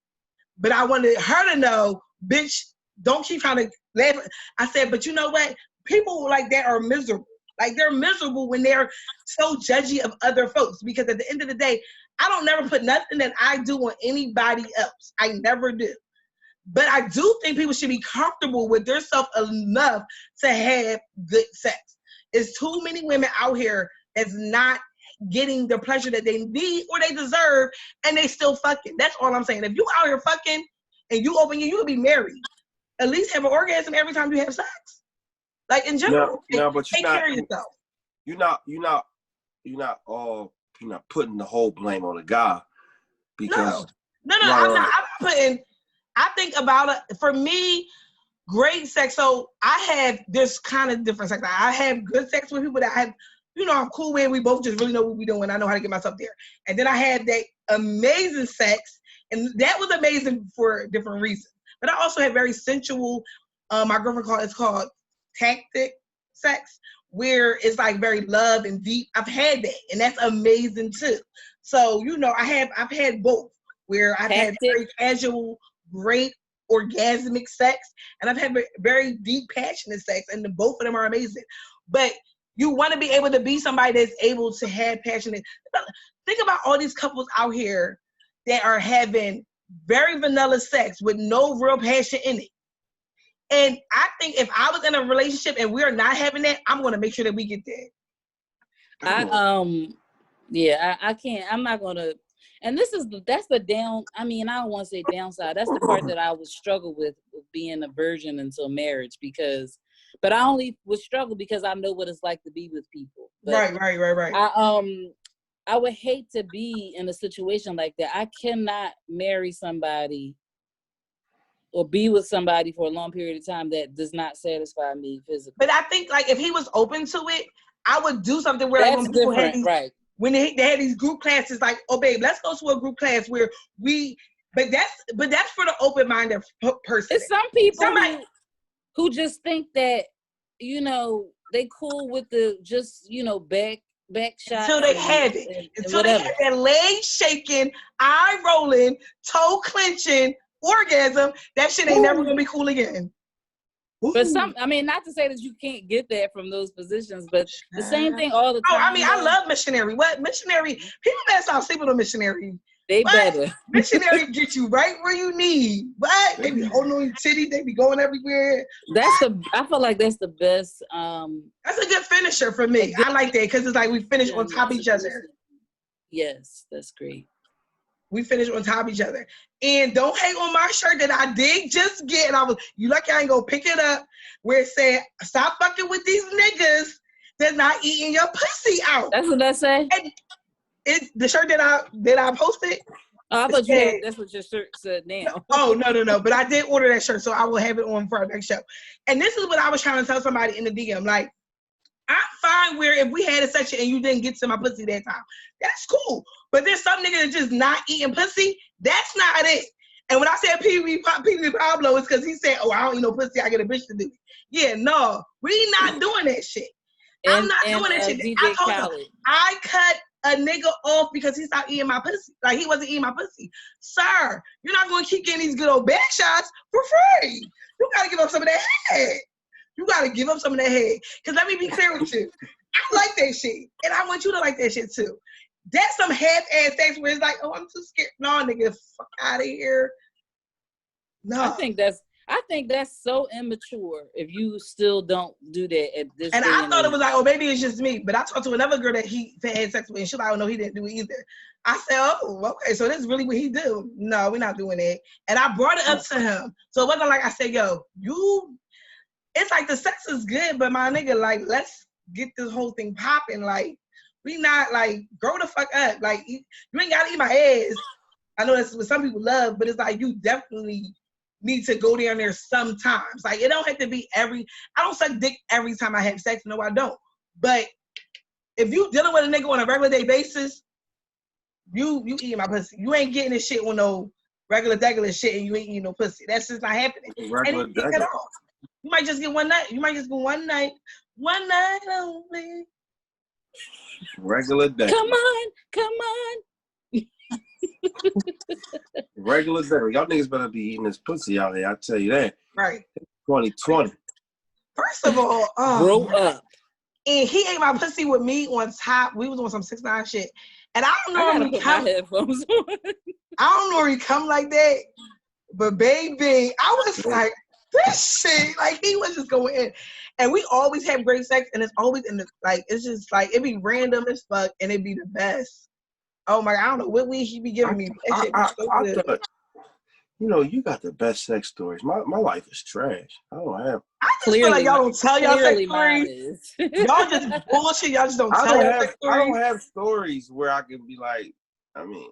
Speaker 2: but I wanted her to know, bitch, don't keep trying to laugh. I said, but you know what? People like that are miserable. Like, they're miserable when they're so judgy of other folks because at the end of the day, I don't never put nothing that I do on anybody else. I never do. But I do think people should be comfortable with themselves enough to have good sex. There's too many women out here that's not getting the pleasure that they need or they deserve, and they still fucking. That's all I'm saying. If you out here fucking and you open you can be married. At least have an orgasm every time you have sex. Like, in general.
Speaker 1: No, but
Speaker 2: take care of yourself.
Speaker 1: You're not putting the whole blame on the guy because
Speaker 2: no, I'm not putting. I think about it, for me, great sex. So I have this kind of different sex. I have good sex with people that I have, I'm cool with. We both just really know what we're doing. I know how to get myself there. And then I had that amazing sex, and that was amazing for different reasons. But I also had very sensual, my girlfriend it's called tactic sex, where it's like very love and deep. I've had that, and that's amazing too. So, I've had both, where I've had very casual, great orgasmic sex, and I've had very deep, passionate sex, and both of them are amazing. But you want to be able to be somebody that's able to have passionate. Think about all these couples out here that are having very vanilla sex with no real passion in it. And I think if I was in a relationship and we're not having that, I'm going to make sure that we get that.
Speaker 3: I can't. I'm not going to. And that's the down. I mean, I don't want to say downside. That's the part that I would struggle with being a virgin until marriage but I only would struggle because I know what it's like to be with people. But
Speaker 2: right.
Speaker 3: I would hate to be in a situation like that. I cannot marry somebody or be with somebody for a long period of time that does not satisfy me physically.
Speaker 2: But I think, like, if he was open to it, I would do something where,
Speaker 3: that's
Speaker 2: like, when people
Speaker 3: different, right?
Speaker 2: When they had these group classes, like, oh babe, let's go to a group class where but that's for the open-minded person.
Speaker 3: It's some people who just think that, they cool with the just, back shot.
Speaker 2: Until they have it. Until they have that leg shaking, eye rolling, toe clenching orgasm, that shit ain't never gonna be cool again.
Speaker 3: But not to say that you can't get that from those positions, but the same thing all the time.
Speaker 2: I love missionary. What missionary? People better stop sleeping on missionary.
Speaker 3: They better.
Speaker 2: Missionary get you right where you need. But they be holding on your titty. They be going everywhere.
Speaker 3: I feel like that's the best.
Speaker 2: That's a good finisher for me. I like that because it's like we finish on top of each other.
Speaker 3: Yes, that's great.
Speaker 2: We finished on top of each other. And don't hate on my shirt that I did just get. And you lucky I ain't gonna pick it up where it said, stop fucking with these niggas that's not eating your pussy out.
Speaker 3: That's what that say?
Speaker 2: And it's the shirt that I posted.
Speaker 3: Oh, I thought that's what your shirt said now.
Speaker 2: Oh, no. But I did order that shirt, so I will have it on for our next show. And this is what I was trying to tell somebody in the DM. Like, I'm fine where if we had a section and you didn't get to my pussy that time, that's cool. But there's some nigga that's just not eating pussy. That's not it. And when I said Pee-wee Pablo, it's because he said, oh, I don't eat no pussy. I get a bitch to do it. Yeah, no. We not doing that shit. I'm not doing that shit. I told him, I cut a nigga off because he stopped eating my pussy. Like, he wasn't eating my pussy. Sir, you're not going to keep getting these good old back shots for free. You got to give up some of that head. You got to give up some of that head. Because let me be clear with you. I like that shit. And I want you to like that shit too. That's some half-ass sex where it's like, oh, I'm too scared. No, nigga, fuck out of here. No.
Speaker 3: I think that's so immature if you still don't do that at this.
Speaker 2: And I thought it was like, oh, maybe it's just me. But I talked to another girl that he had sex with, and she like, oh no, he didn't do it either. I said, oh, okay, so this is really what he do. No, we're not doing that. And I brought it up to him. So it wasn't like I said, yo, it's like the sex is good, but my nigga, like, let's get this whole thing popping. Like, we not like, grow the fuck up. Like, you ain't gotta eat my ass. I know that's what some people love, but it's like, you definitely need to go down there sometimes. Like, it don't have to be I don't suck dick every time I have sex. No, I don't. But if you dealing with a nigga on a regular day basis, you eating my pussy. You ain't getting this shit on no regular shit and you ain't eating no pussy. That's just not happening.
Speaker 1: Regular
Speaker 2: at all. You might just get one night. You might just go one night only.
Speaker 1: Regular day.
Speaker 3: Come on.
Speaker 1: Regular day. Y'all niggas better be eating this pussy out here. I tell you that.
Speaker 2: Right.
Speaker 1: 2020.
Speaker 2: First of all,
Speaker 3: grow up.
Speaker 2: And he ate my pussy with me on top. We was on some 6ix9ine shit. And I don't know
Speaker 3: I gotta put my headphones on.
Speaker 2: I don't know if he come like that. But baby, I was like, this shit. Like, he was just going in. And we always have great sex. And it's always in the, like, it's just like, it be random as fuck. And it be the best. Oh my God, I don't know what weed he be giving me.
Speaker 1: I thought, you know, you got the best sex stories. My life is trash. I don't have.
Speaker 2: I just feel like y'all don't tell y'all sex stories. Y'all just bullshit. Y'all just don't tell y'all sex stories.
Speaker 1: I don't have stories where I can be like, I mean,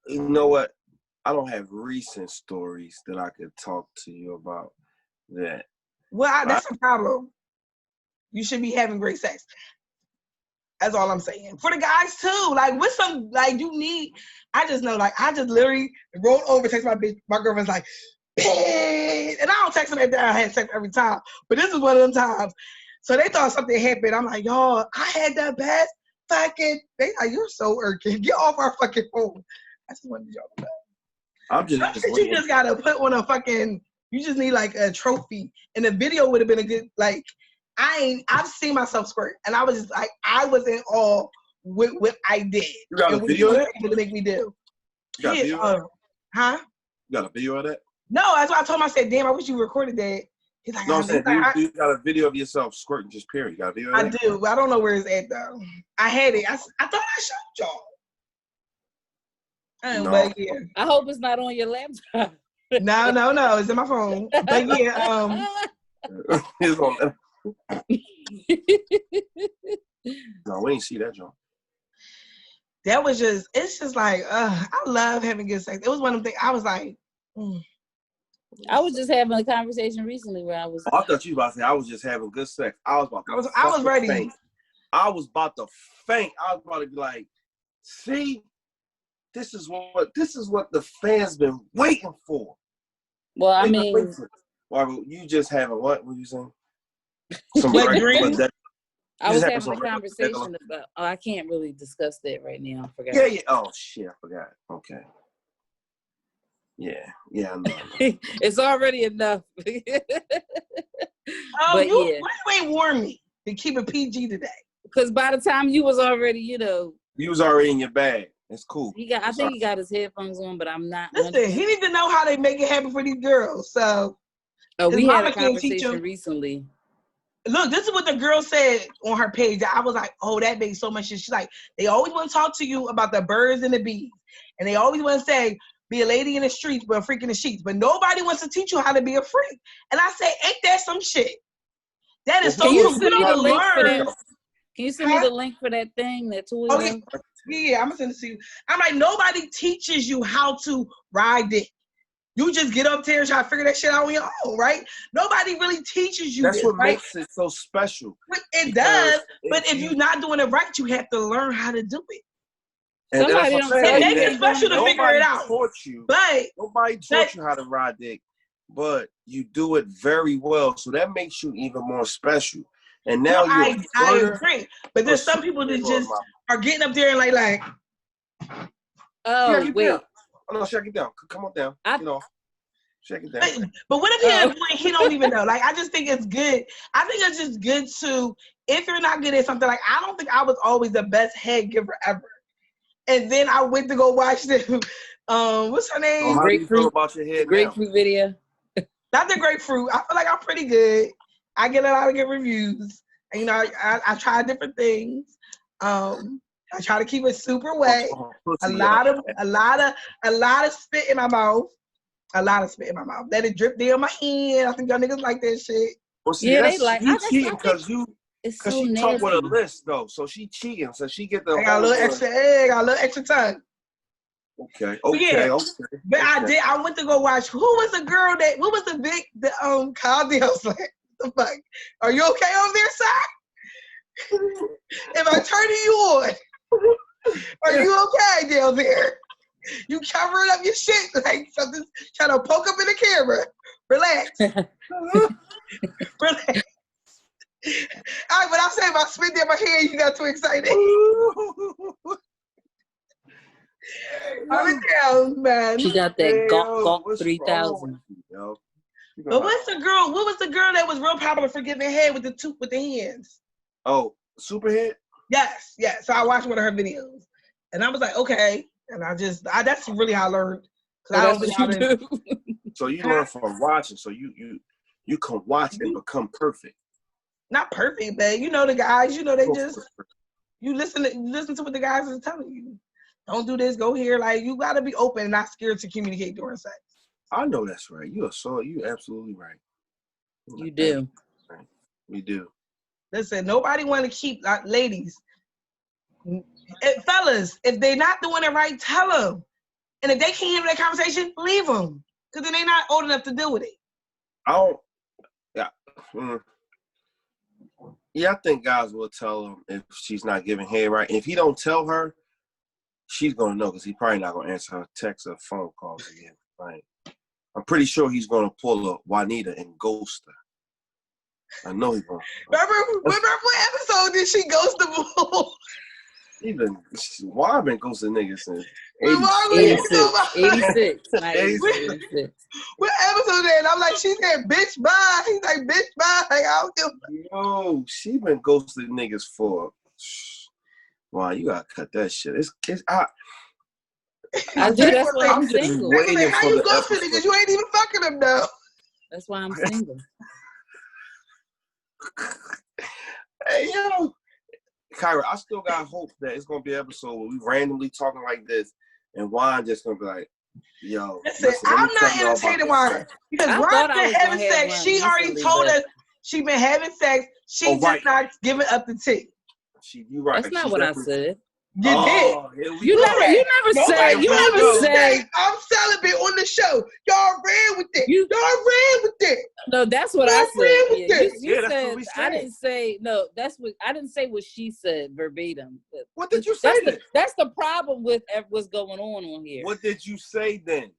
Speaker 1: you know what? I don't have recent stories that I could talk to you about that.
Speaker 2: Well, that's a problem. You should be having great sex. That's all I'm saying. For the guys too, like with some, like you need. I just know, like I just literally rolled over, text my bitch. My girlfriend's like, and I don't text them after I had sex every time, but this is one of them times. So they thought something happened. I'm like, y'all, I had the best fucking. They like, you're so irking. Get off our fucking phone. I just wanted y'all to know.
Speaker 1: I'm just.
Speaker 2: You just gotta put on a fucking. You just need like a trophy, and the video would have been a good like. I've seen myself squirt, and I was just like, I was in awe with what I did.
Speaker 1: You got a video of that?
Speaker 2: To make me do.
Speaker 1: You got a video of that?
Speaker 2: Huh?
Speaker 1: You got a video of that?
Speaker 2: No, that's why I told him. I said, damn, I wish you recorded that. He's like,
Speaker 1: no, I'm saying, you got a video of yourself squirting, just period. You got a video of that?
Speaker 2: I do, but I don't know where it's at, though. I had it. I thought I showed y'all.
Speaker 3: No.
Speaker 2: But yeah.
Speaker 3: I hope it's not on your laptop.
Speaker 2: No. It's in my phone. But yeah,
Speaker 1: it's on. No, we ain't see that, John.
Speaker 2: That was just, it's just like, I love having good sex. It was one of them things, I was like,
Speaker 3: I was just having a conversation recently where I was.
Speaker 1: Oh, I thought you were about to say I was just having good sex. I was ready. Faint. I was about to faint. I was about to be like, see, this is what the fans been waiting for.
Speaker 3: Well, I mean,
Speaker 1: or you just having what? What you saying?
Speaker 2: Some dreams.
Speaker 3: I was having a conversation about. Oh, I can't really discuss that right now. I forgot.
Speaker 1: Yeah. Oh shit, I forgot. Okay. Yeah. I know.
Speaker 3: It's already enough.
Speaker 2: But why you ain't warn me to keep it PG today?
Speaker 3: Because by the time you was already, you
Speaker 1: was already in your bag. It's cool.
Speaker 3: I think he got his headphones on, but I'm not.
Speaker 2: Listen, he need to know how they make it happen for these girls. So,
Speaker 3: we had a conversation recently.
Speaker 2: Look, this is what the girl said on her page. I was like, oh, that makes so much sense. She's like, they always want to talk to you about the birds and the bees. And they always want to say, be a lady in the streets, but a freak in the sheets. But nobody wants to teach you how to be a freak. And I say, ain't that some shit? That is so
Speaker 3: true.
Speaker 2: You don't learn.
Speaker 3: Can you send me the link for that thing, that tool?
Speaker 2: Okay. Yeah, I'm going to send it to you. I'm like, nobody teaches you how to ride it. You just get up there and try to figure that shit out on your own, right? Nobody really teaches you
Speaker 1: That's
Speaker 2: this,
Speaker 1: what
Speaker 2: right?
Speaker 1: makes it so special.
Speaker 2: It does, but if you're not doing it right, you have to learn how to do it.
Speaker 1: And
Speaker 3: Somebody
Speaker 2: it makes it special to figure it out.
Speaker 1: Nobody taught you how to ride dick, but you do it very well. So that makes you even more special. And now I
Speaker 2: agree. But there's some people that just are getting up there and like
Speaker 3: oh, wait.
Speaker 1: Oh, no, check it down. Come on down. Check it down.
Speaker 2: But what if he has a point he don't even know? Like, I just think it's good. I think it's just good to, if you're not good at something, like, I don't think I was always the best head giver ever. And then I went to go watch them What's her name?
Speaker 1: So how do you feel about your hair now?
Speaker 3: Grapefruit video.
Speaker 2: Not the grapefruit. I feel like I'm pretty good. I get a lot of good reviews. And, you know, I try different things. I try to keep it super wet. A lot of spit in my mouth. A lot of spit in my mouth. Let it drip down my hand. I think y'all niggas like that shit.
Speaker 1: Well, see,
Speaker 3: yeah, they like.
Speaker 1: You cheating because
Speaker 3: so
Speaker 1: she talk with a list though, so she cheating. So she get the.
Speaker 2: I got a little extra egg. Got a little extra tongue.
Speaker 1: Okay.
Speaker 2: But I went to go watch. Who was the girl that? What was Kyle Dale's like? The fuck? Are you okay over there, sir? If I turn you on, are you okay down there? You covering up your shit like something's trying to poke up in the camera. Relax. Relax. All right, but I'm saying if I spit in my hair, you got too excited. I'm down, man.
Speaker 3: She got that Gawk 3000.
Speaker 2: But what's the girl? What was the girl that was real popular for giving head with the hands?
Speaker 1: Oh, Superhead?
Speaker 2: Yes. So I watched one of her videos, and I was like, okay. And that's really how I learned.
Speaker 1: So you learn from watching. So you can watch and become perfect.
Speaker 2: Not perfect, but you know the guys. You know they just you listen to what the guys are telling you. Don't do this. Go here. Like you got to be open and not scared to communicate during sex.
Speaker 1: I know that's right. You absolutely right.
Speaker 3: You do.
Speaker 1: Right. We do.
Speaker 2: Listen, nobody want to keep ladies. Fellas, if they're not doing it right, tell them. And if they can't handle that conversation, leave them. Because then they're not old enough to deal with it.
Speaker 1: Yeah, I think guys will tell him if she's not giving head right. If he don't tell her, she's going to know because he's probably not going to answer her texts or phone calls again. Right? I'm pretty sure he's going to pull a Juanita and ghost her. I know he's going to.
Speaker 2: Remember what episode did she ghost the bull?
Speaker 1: Why been ghosting niggas since
Speaker 3: 86.
Speaker 2: What episode that? I'm like, she said, bitch, bye. He's like, bitch, bye. Like, I don't give
Speaker 1: Yo, she been ghosting niggas for. Wow, you gotta cut that shit.
Speaker 3: I do. That's why I'm single.
Speaker 2: Like, how you ghosting niggas? You ain't even fucking them though.
Speaker 3: That's why I'm single.
Speaker 1: Hey, yo. Kyra, I still got hope that it's gonna be an episode where we randomly talking like this, and Juan just gonna be like, "Yo,
Speaker 2: listen I'm not entertaining Juan because Juan been having sex. She already told us she been having sex. She just not giving up the tea.
Speaker 1: You right.
Speaker 3: That's not what I said.
Speaker 2: You did.
Speaker 3: You never said.
Speaker 2: I'm celibate on the show. Y'all ran with it. Y'all ran with it.
Speaker 3: No, that's what I said. You
Speaker 1: said.
Speaker 3: That's what I didn't say. No, I didn't say what she said verbatim.
Speaker 1: What did you say then?
Speaker 3: That's the problem with what's going on here.
Speaker 1: What did you say then?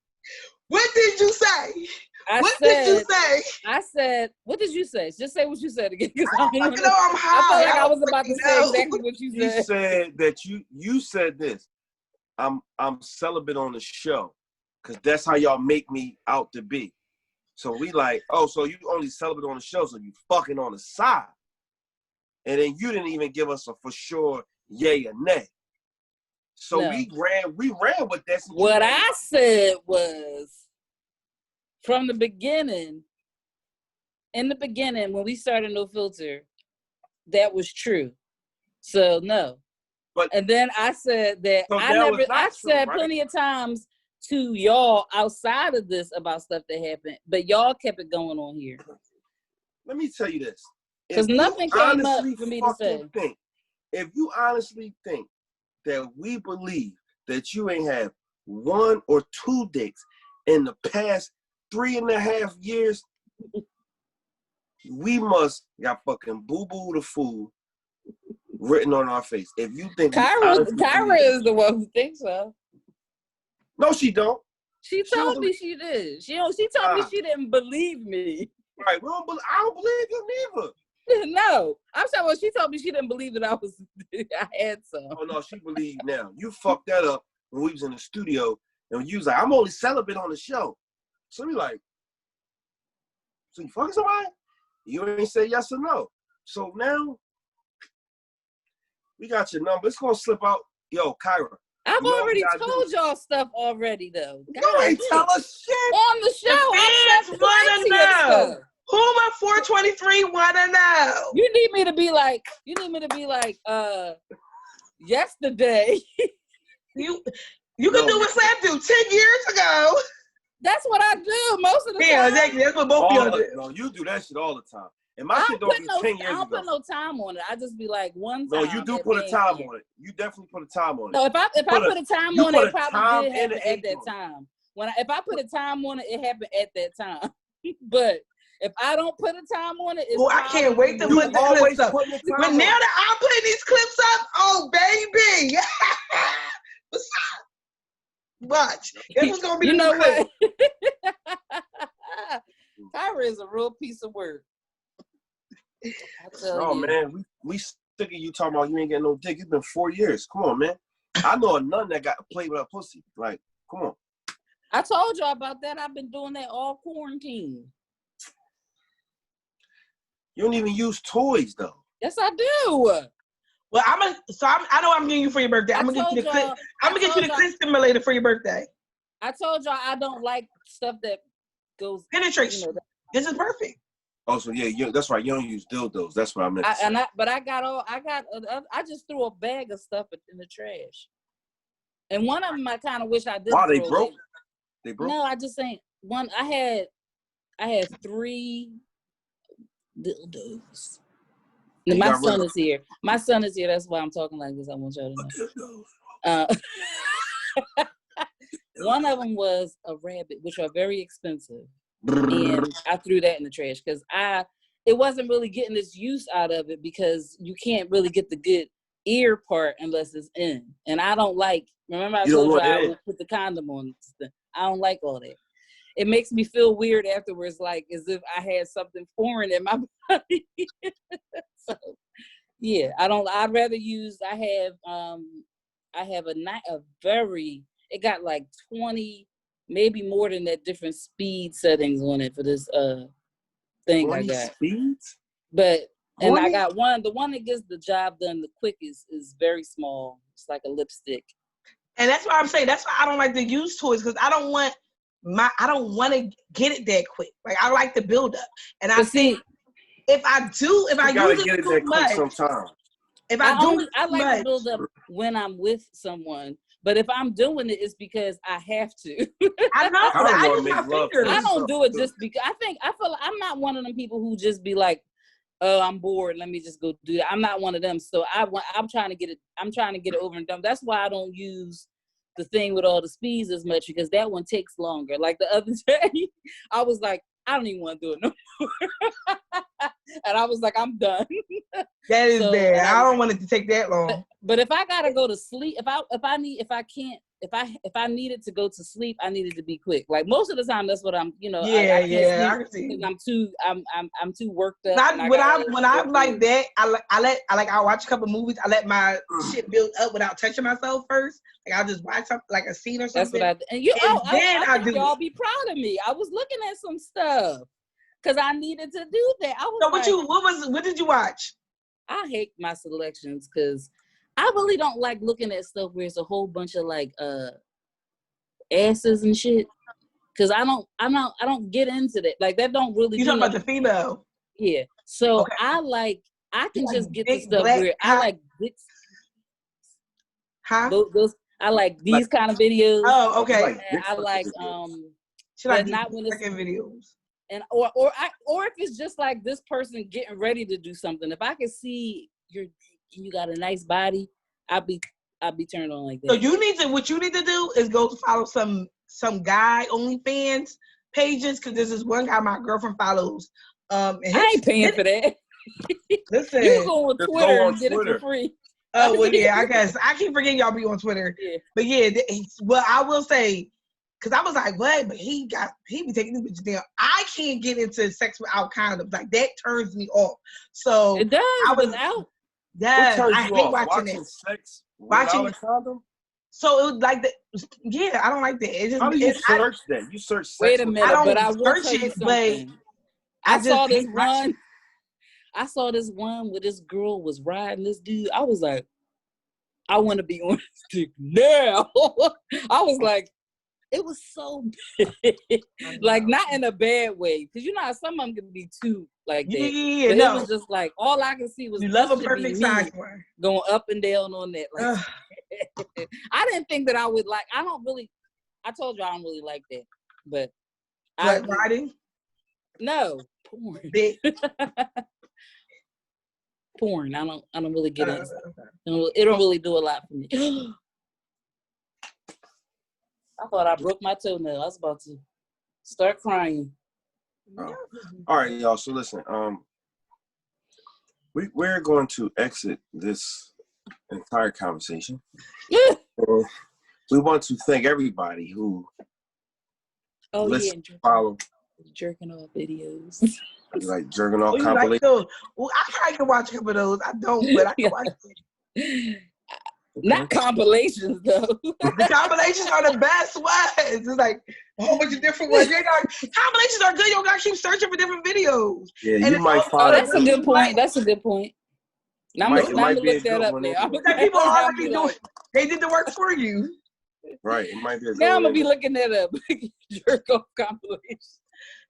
Speaker 2: What did you say?
Speaker 3: What did you say? I said, what did you say? Just say what you said again.
Speaker 2: I'm high.
Speaker 3: I felt like I was about to say exactly what you said.
Speaker 1: You said that you said this. I'm celibate on the show because that's how y'all make me out to be. So we like, oh, so you only celibate on the show, so you fucking on the side. And then you didn't even give us a for sure yay or nay. So no. we ran with that.
Speaker 3: What I said was, from the beginning, in the beginning, when we started No Filter, that was true. So no. And then I said that I said plenty of times to y'all outside of this about stuff that happened, but y'all kept it going on here.
Speaker 1: Let me tell you this.
Speaker 3: Because nothing came up for me to say.
Speaker 1: If you honestly think that we believe that you ain't have 1 or 2 dicks in the past 3.5 years, we must got fucking boo-boo the fool written on our face. If you think
Speaker 3: Kyra is the one who thinks so.
Speaker 1: No, she don't.
Speaker 3: She told me she did. She told me she didn't believe me.
Speaker 1: Right. I don't believe you neither.
Speaker 3: No, I'm saying, well, she told me she didn't believe that I had some.
Speaker 1: Oh no, she believed now. You fucked that up when we was in the studio and you was like, I'm only celibate on the show. So we like, so you fucking somebody? You ain't say yes or no. So now we got your number. It's gonna slip out. Yo, Kyra.
Speaker 3: I've already told y'all stuff already, though.
Speaker 1: You ain't tell us shit
Speaker 3: on the show. I said plenty of stuff.
Speaker 2: Who my 423 wanna know?
Speaker 3: You need me to be like, yesterday.
Speaker 2: You can do what Sam do 10 years ago.
Speaker 3: That's what I do most of the time.
Speaker 2: Yeah, exactly. That's what both of y'all do.
Speaker 1: No, you do that shit all the time. And my shit don't be 10 years ago.
Speaker 3: I don't put no time on it. I just be like one time.
Speaker 1: No, you do put a time on it. You definitely put a time on it.
Speaker 3: No, if I put a time on it, it probably did happen at that time. If I put a time on it, it happened at that time. But if I don't put a time on it, it's
Speaker 2: I can't wait to put the clips up. But now that I'm putting these clips up, oh baby. What's up? Watch. This was gonna be
Speaker 3: what? Tyra is a real piece of work.
Speaker 1: No, man, we sick of you talking about you ain't getting no dick. It's been 4 years. Come on, man. I know a nun that got to play with her pussy. Like, come on.
Speaker 3: I told y'all about that. I've been doing that all quarantine.
Speaker 1: You don't even use toys though.
Speaker 3: Yes, I do.
Speaker 2: Well, I know I'm getting you for your birthday. I'm gonna get you the clip simulator for your birthday.
Speaker 3: I told y'all I don't like stuff that goes
Speaker 2: penetration. This is perfect.
Speaker 1: Oh, so yeah, that's right. You don't use dildos. That's what I meant.
Speaker 3: I just threw a bag of stuff in the trash. And one of them I kind of wish I did.
Speaker 1: Wow, they broke. They broke.
Speaker 3: No, I just ain't one. I had 3 dildos. My son is here. My son is here. That's why I'm talking like this. I want y'all to know. One of them was a rabbit, which are very expensive. And I threw that in the trash because it wasn't really getting this use out of it because you can't really get the good ear part unless it's in. And I don't like, remember I told you I would put the condom on. I don't like all that. It makes me feel weird afterwards, like as if I had something foreign in my body. So, yeah, I'd rather use, I have it got like 20, maybe more than that, different speed settings on it for this thing I got.
Speaker 1: Speeds?
Speaker 3: But, and I got the one that gets the job done the quickest is very small. It's like a lipstick.
Speaker 2: And that's why I'm saying, that's why I don't like to use toys, because I don't want to get it that quick. Like, I like to build up. And I think if I use it too much, I
Speaker 3: like to build up when I'm with someone. But if I'm doing it, it's because I have to.
Speaker 2: I know.
Speaker 3: I don't do it just because I feel like I'm not one of them people who just be like, oh, I'm bored, let me just go do that. I'm not one of them. So I'm trying to get it over and done. That's why I don't use the thing with all the speeds as much, because that one takes longer. Like the other day, I was like, I don't even want to do it no more. And I was like, I'm done.
Speaker 2: That is bad. I don't want it to take that long.
Speaker 3: But if I gotta go to sleep, if I needed to go to sleep, I needed to be quick. Like most of the time, that's what I'm. I can see. I'm too worked up.
Speaker 2: When I'm like that, I watch a couple movies. I let my shit build up without touching myself first. Like I'll just watch something like a scene or something.
Speaker 3: That's what I think y'all be proud of me. I was looking at some stuff because I needed to do that.
Speaker 2: What did you watch?
Speaker 3: I hate my selections because I really don't like looking at stuff where it's a whole bunch of like asses and shit. Cause I don't get into that. Like that don't really.
Speaker 2: You talking about the female?
Speaker 3: Yeah. So okay. I can just get the stuff where I like dicks.
Speaker 2: Huh?
Speaker 3: I like these kind of videos.
Speaker 2: Oh, okay.
Speaker 3: I like
Speaker 2: not when it's videos.
Speaker 3: And or if it's just like this person getting ready to do something. If I can see you got a nice body, I'll be turned on like that.
Speaker 2: So what you need to do is go follow some guy OnlyFans pages, because there's this one guy my girlfriend follows.
Speaker 3: I ain't paying for that.
Speaker 2: Listen,
Speaker 3: you go on Twitter and get it for free.
Speaker 2: Oh well, yeah. I guess I keep forgetting y'all be on Twitter. Yeah. But yeah, well, I will say, because I was like, what? But he be taking these bitches down. I can't get into sex without condoms. Like that turns me off. So
Speaker 3: it does. Without.
Speaker 2: Yes, I hate watching
Speaker 1: sex without a condom.
Speaker 2: So it was like that. Yeah, I don't like that.
Speaker 1: How do you search that? You search sex.
Speaker 3: Wait a minute,
Speaker 2: but
Speaker 3: I will tell you something. I saw this one where this girl was riding this dude. I was like, I want to be on this dick now. I was like, it was so bad. Like, not in a bad way. Because you know how some of them can be too like that.
Speaker 2: Yeah,
Speaker 3: but
Speaker 2: no.
Speaker 3: it was just like, all I could see was
Speaker 2: you love a perfect size for her.
Speaker 3: Going up and down on that. Like, I didn't think that I would like, I told you I don't really like that. But
Speaker 2: riding?
Speaker 3: No. Porn. Porn. I don't really get into it. It don't really do a lot for me. I thought I broke my toenail. I was about to start crying.
Speaker 1: Oh. All right, y'all. So listen, we're going to exit this entire conversation. We want to thank everybody who follow
Speaker 3: jerking off videos.
Speaker 1: Like jerking off compilations.
Speaker 2: Like well, I probably can watch a couple of those. I don't, but I can watch them.
Speaker 3: Not compilations though.
Speaker 2: The compilations are the best ones. It's like a whole bunch of different ones. Compilations are good. You don't gotta keep searching for different videos.
Speaker 1: Yeah, and you might find.
Speaker 3: Oh, that's a good point. That's a good point. I'm gonna look that up now.
Speaker 2: People already do it. They did the work for you.
Speaker 1: Right. It might be.
Speaker 3: Now I'm gonna be looking that up. Jerk off compilations.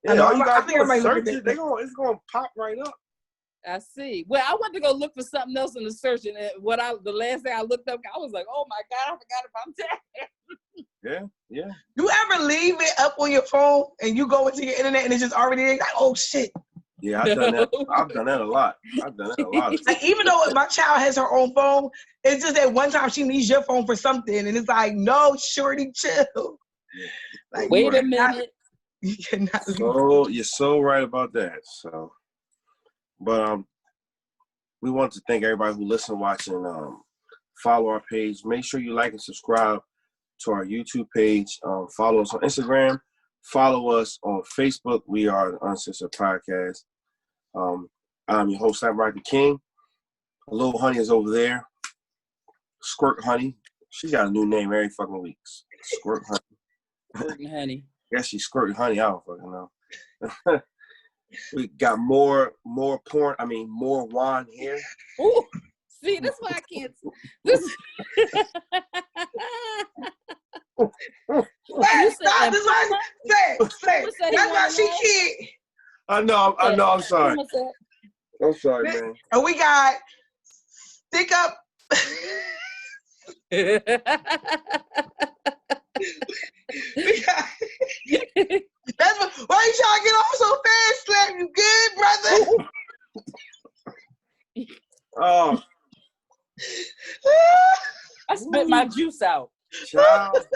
Speaker 1: Yeah, all you guys do is search it. It's gonna pop right up.
Speaker 3: I see. Well, I went to go look for something else in the search, and the last thing I looked up, I was like, "Oh my God, I forgot about
Speaker 1: that." Yeah.
Speaker 2: You ever leave it up on your phone and you go into your internet and it's just already there? Like, oh shit.
Speaker 1: Yeah, I've done that. I've done that a lot.
Speaker 2: Like, even though my child has her own phone, it's just that one time she needs your phone for something, and it's like, no, shorty, chill. Like,
Speaker 3: wait a minute.
Speaker 2: You cannot.
Speaker 1: So you're so right about that. So. But we want to thank everybody who listened, watching, follow our page. Make sure you like and subscribe to our YouTube page. Follow us on Instagram. Follow us on Facebook. We are the Uncensored Podcast. I'm your host, Samurai the King. Little Honey is over there. Squirt Honey. She got a new name every fucking week. Squirt Honey.
Speaker 3: Squirting honey.
Speaker 1: Guess she's squirting honey. I don't fucking know. We got more porn. I mean, more Juan here.
Speaker 3: Ooh, see, that's why I can't. This.
Speaker 2: Stop! This one. Say. That's why she can't.
Speaker 1: I know. I'm sorry. I'm sorry, man.
Speaker 2: And we got stick up. That's why you trying to get off so fast, Slap? You good, brother?
Speaker 1: Oh.
Speaker 3: I spit my juice out.
Speaker 1: Child.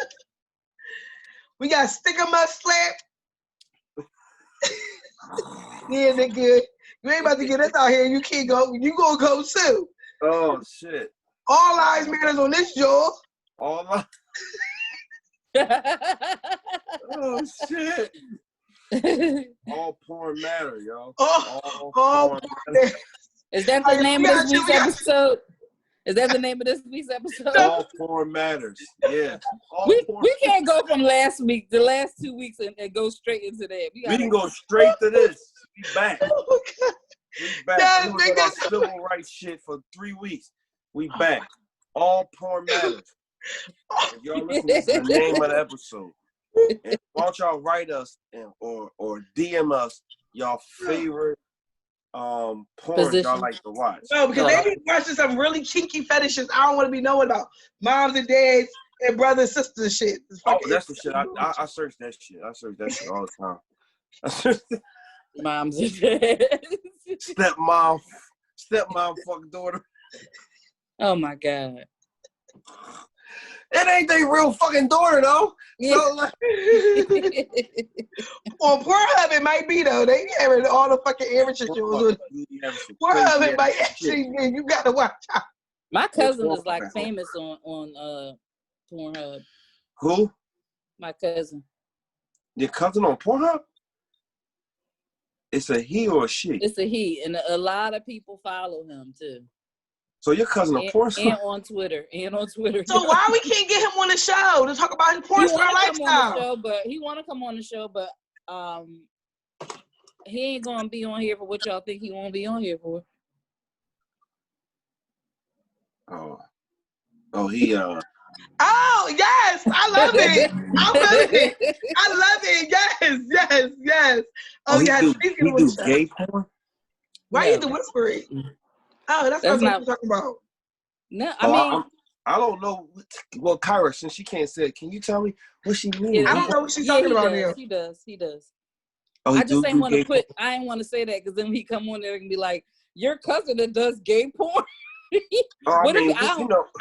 Speaker 2: We got stick 'em up, Slap. Yeah, nigga. You ain't about to get us out here. You can't go. You gonna go too.
Speaker 1: Oh, shit.
Speaker 2: All lives matters on this, Joel.
Speaker 1: All lives. Oh, shit. All porn matter, yo.
Speaker 2: All porn
Speaker 3: matter. Is that the name of this week's episode? Is that the name of this week's episode?
Speaker 1: All porn matters. Yeah.
Speaker 3: We can't go from last week, the last 2 weeks, and go straight into that. We
Speaker 1: can go straight to this. We back.
Speaker 2: Oh,
Speaker 1: we back. We were on civil rights shit for 3 weeks. We back. All porn matters. If y'all listen to the name of the episode. And why don't y'all write us or DM us y'all favorite porn y'all like to watch?
Speaker 2: No, because they be watching some really kinky fetishes I don't want to be knowing about. Moms and dads and brothers and sisters shit.
Speaker 1: Oh, that's the shit. I search that shit. I search that shit all the time.
Speaker 3: Moms and dads.
Speaker 1: Stepmom fucking daughter.
Speaker 3: Oh my God.
Speaker 1: It ain't their real fucking daughter though.
Speaker 3: Yeah.
Speaker 1: So, like,
Speaker 2: on Pornhub it might be though. They having all the fucking amateur shows. Pornhub it might actually be. You gotta watch out.
Speaker 3: My cousin is like famous on Pornhub.
Speaker 1: Who?
Speaker 3: My cousin.
Speaker 1: Your cousin on Pornhub? It's a he or a she?
Speaker 3: It's a he, and a lot of people follow him too.
Speaker 1: So your cousin a porn star?
Speaker 3: And on Twitter.
Speaker 2: So why we can't get him on the show to talk about his porn star lifestyle?
Speaker 3: He want to come on the show, but he ain't gonna be on here for what y'all think he won't be on here for.
Speaker 1: Oh, Oh, he
Speaker 2: Oh yes, I love it. I love it. I love it. Yes. Oh
Speaker 1: he
Speaker 2: yes,
Speaker 1: do gay porn.
Speaker 2: Why you do whispering? Oh, that's not what you're talking about.
Speaker 3: No, I mean,
Speaker 1: I don't know. Well, Kyra, since she can't say it, can you tell me what she means?
Speaker 2: I don't know what she's talking about now.
Speaker 3: He does.
Speaker 1: Oh,
Speaker 3: I just ain't want to put. I ain't want to say that because then he come on there and be like, "Your cousin that does gay porn." I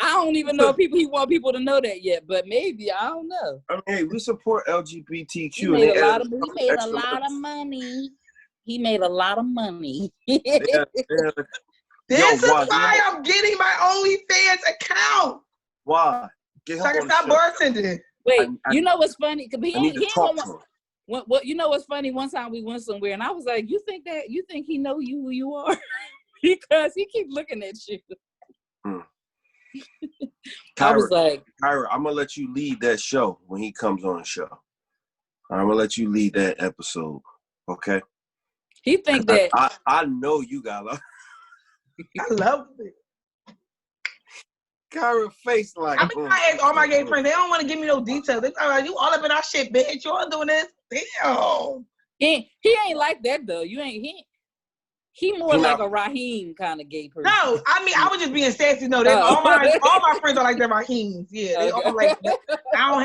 Speaker 3: don't even know if he want people to know that yet, but maybe I don't know.
Speaker 1: I mean, hey, we support LGBTQ.
Speaker 3: He made a lot of money. He made a lot of money.
Speaker 1: Yeah.
Speaker 2: This is why I'm getting my OnlyFans account.
Speaker 1: Why?
Speaker 2: So I can stop bartending.
Speaker 3: Wait, you know what's funny?
Speaker 1: I need to talk to him.
Speaker 3: What you know what's funny? One time we went somewhere and I was like, "You think he know you who you are?" Because he keep looking at you.
Speaker 1: Kyra,
Speaker 3: I was like,
Speaker 1: Kyra, I'm gonna let you lead that show when he comes on the show. I'm gonna let you lead that episode, okay?
Speaker 3: He think that
Speaker 1: I know you got love.
Speaker 2: I love it.
Speaker 1: Kyra face like.
Speaker 2: I mean, I ask all my gay friends. They don't want to give me no details. They talk about you all up in our shit, bitch. You all doing this? Damn.
Speaker 3: He ain't like that though. He more like a Raheem kind of gay person.
Speaker 2: No, I mean I was just being sassy. No, all my friends are like the Raheems. Yeah, they all like that.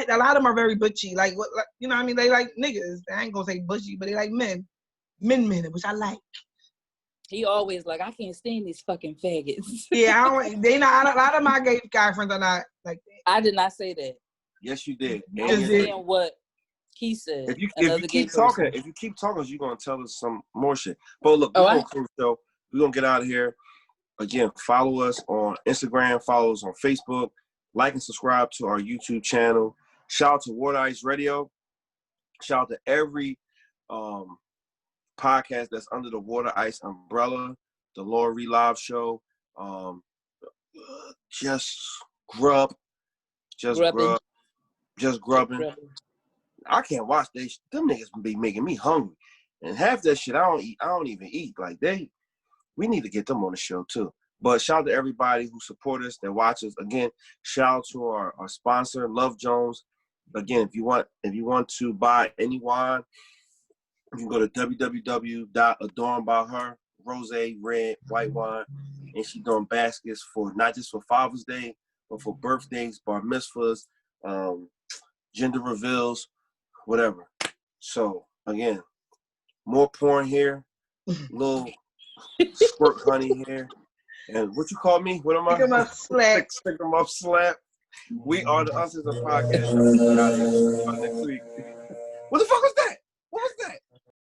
Speaker 2: A lot of them are very butchy. Like what? Like, you know what I mean? They like niggas. I ain't gonna say butchy, but they like men, which I like.
Speaker 3: He always like, I can't stand these fucking faggots.
Speaker 2: Yeah, a lot of my gay guy friends are not like that.
Speaker 3: I did not say that.
Speaker 1: Yes, you did.
Speaker 3: I was saying what he said.
Speaker 1: If you keep talking, you're gonna tell us some more shit. But look, we're gonna close the show. We're gonna get out of here. Again, follow us on Instagram, follow us on Facebook, like and subscribe to our YouTube channel. Shout out to Water Ice Radio. Shout out to every podcast that's under the Water Ice umbrella, the Lori Live Show, just grubbing. I can't watch them niggas be making me hungry. And half that shit I don't even eat. Like we need to get them on the show too. But shout out to everybody who support us, that watch us. Again, shout out to our sponsor, Love Jones. Again, if you want to buy any wine, you can go to www.adornbyher, rosé, red, white wine. And she's doing baskets for not just for Father's Day, but for birthdays, bar mitzvahs, gender reveals, whatever. So again, more porn here, little squirt honey here. And what you call me? What am I?
Speaker 2: Stick 'em up slap.
Speaker 1: Stick 'em up slap. We are the Us Is a Podcast. Next week. What the fuck was that?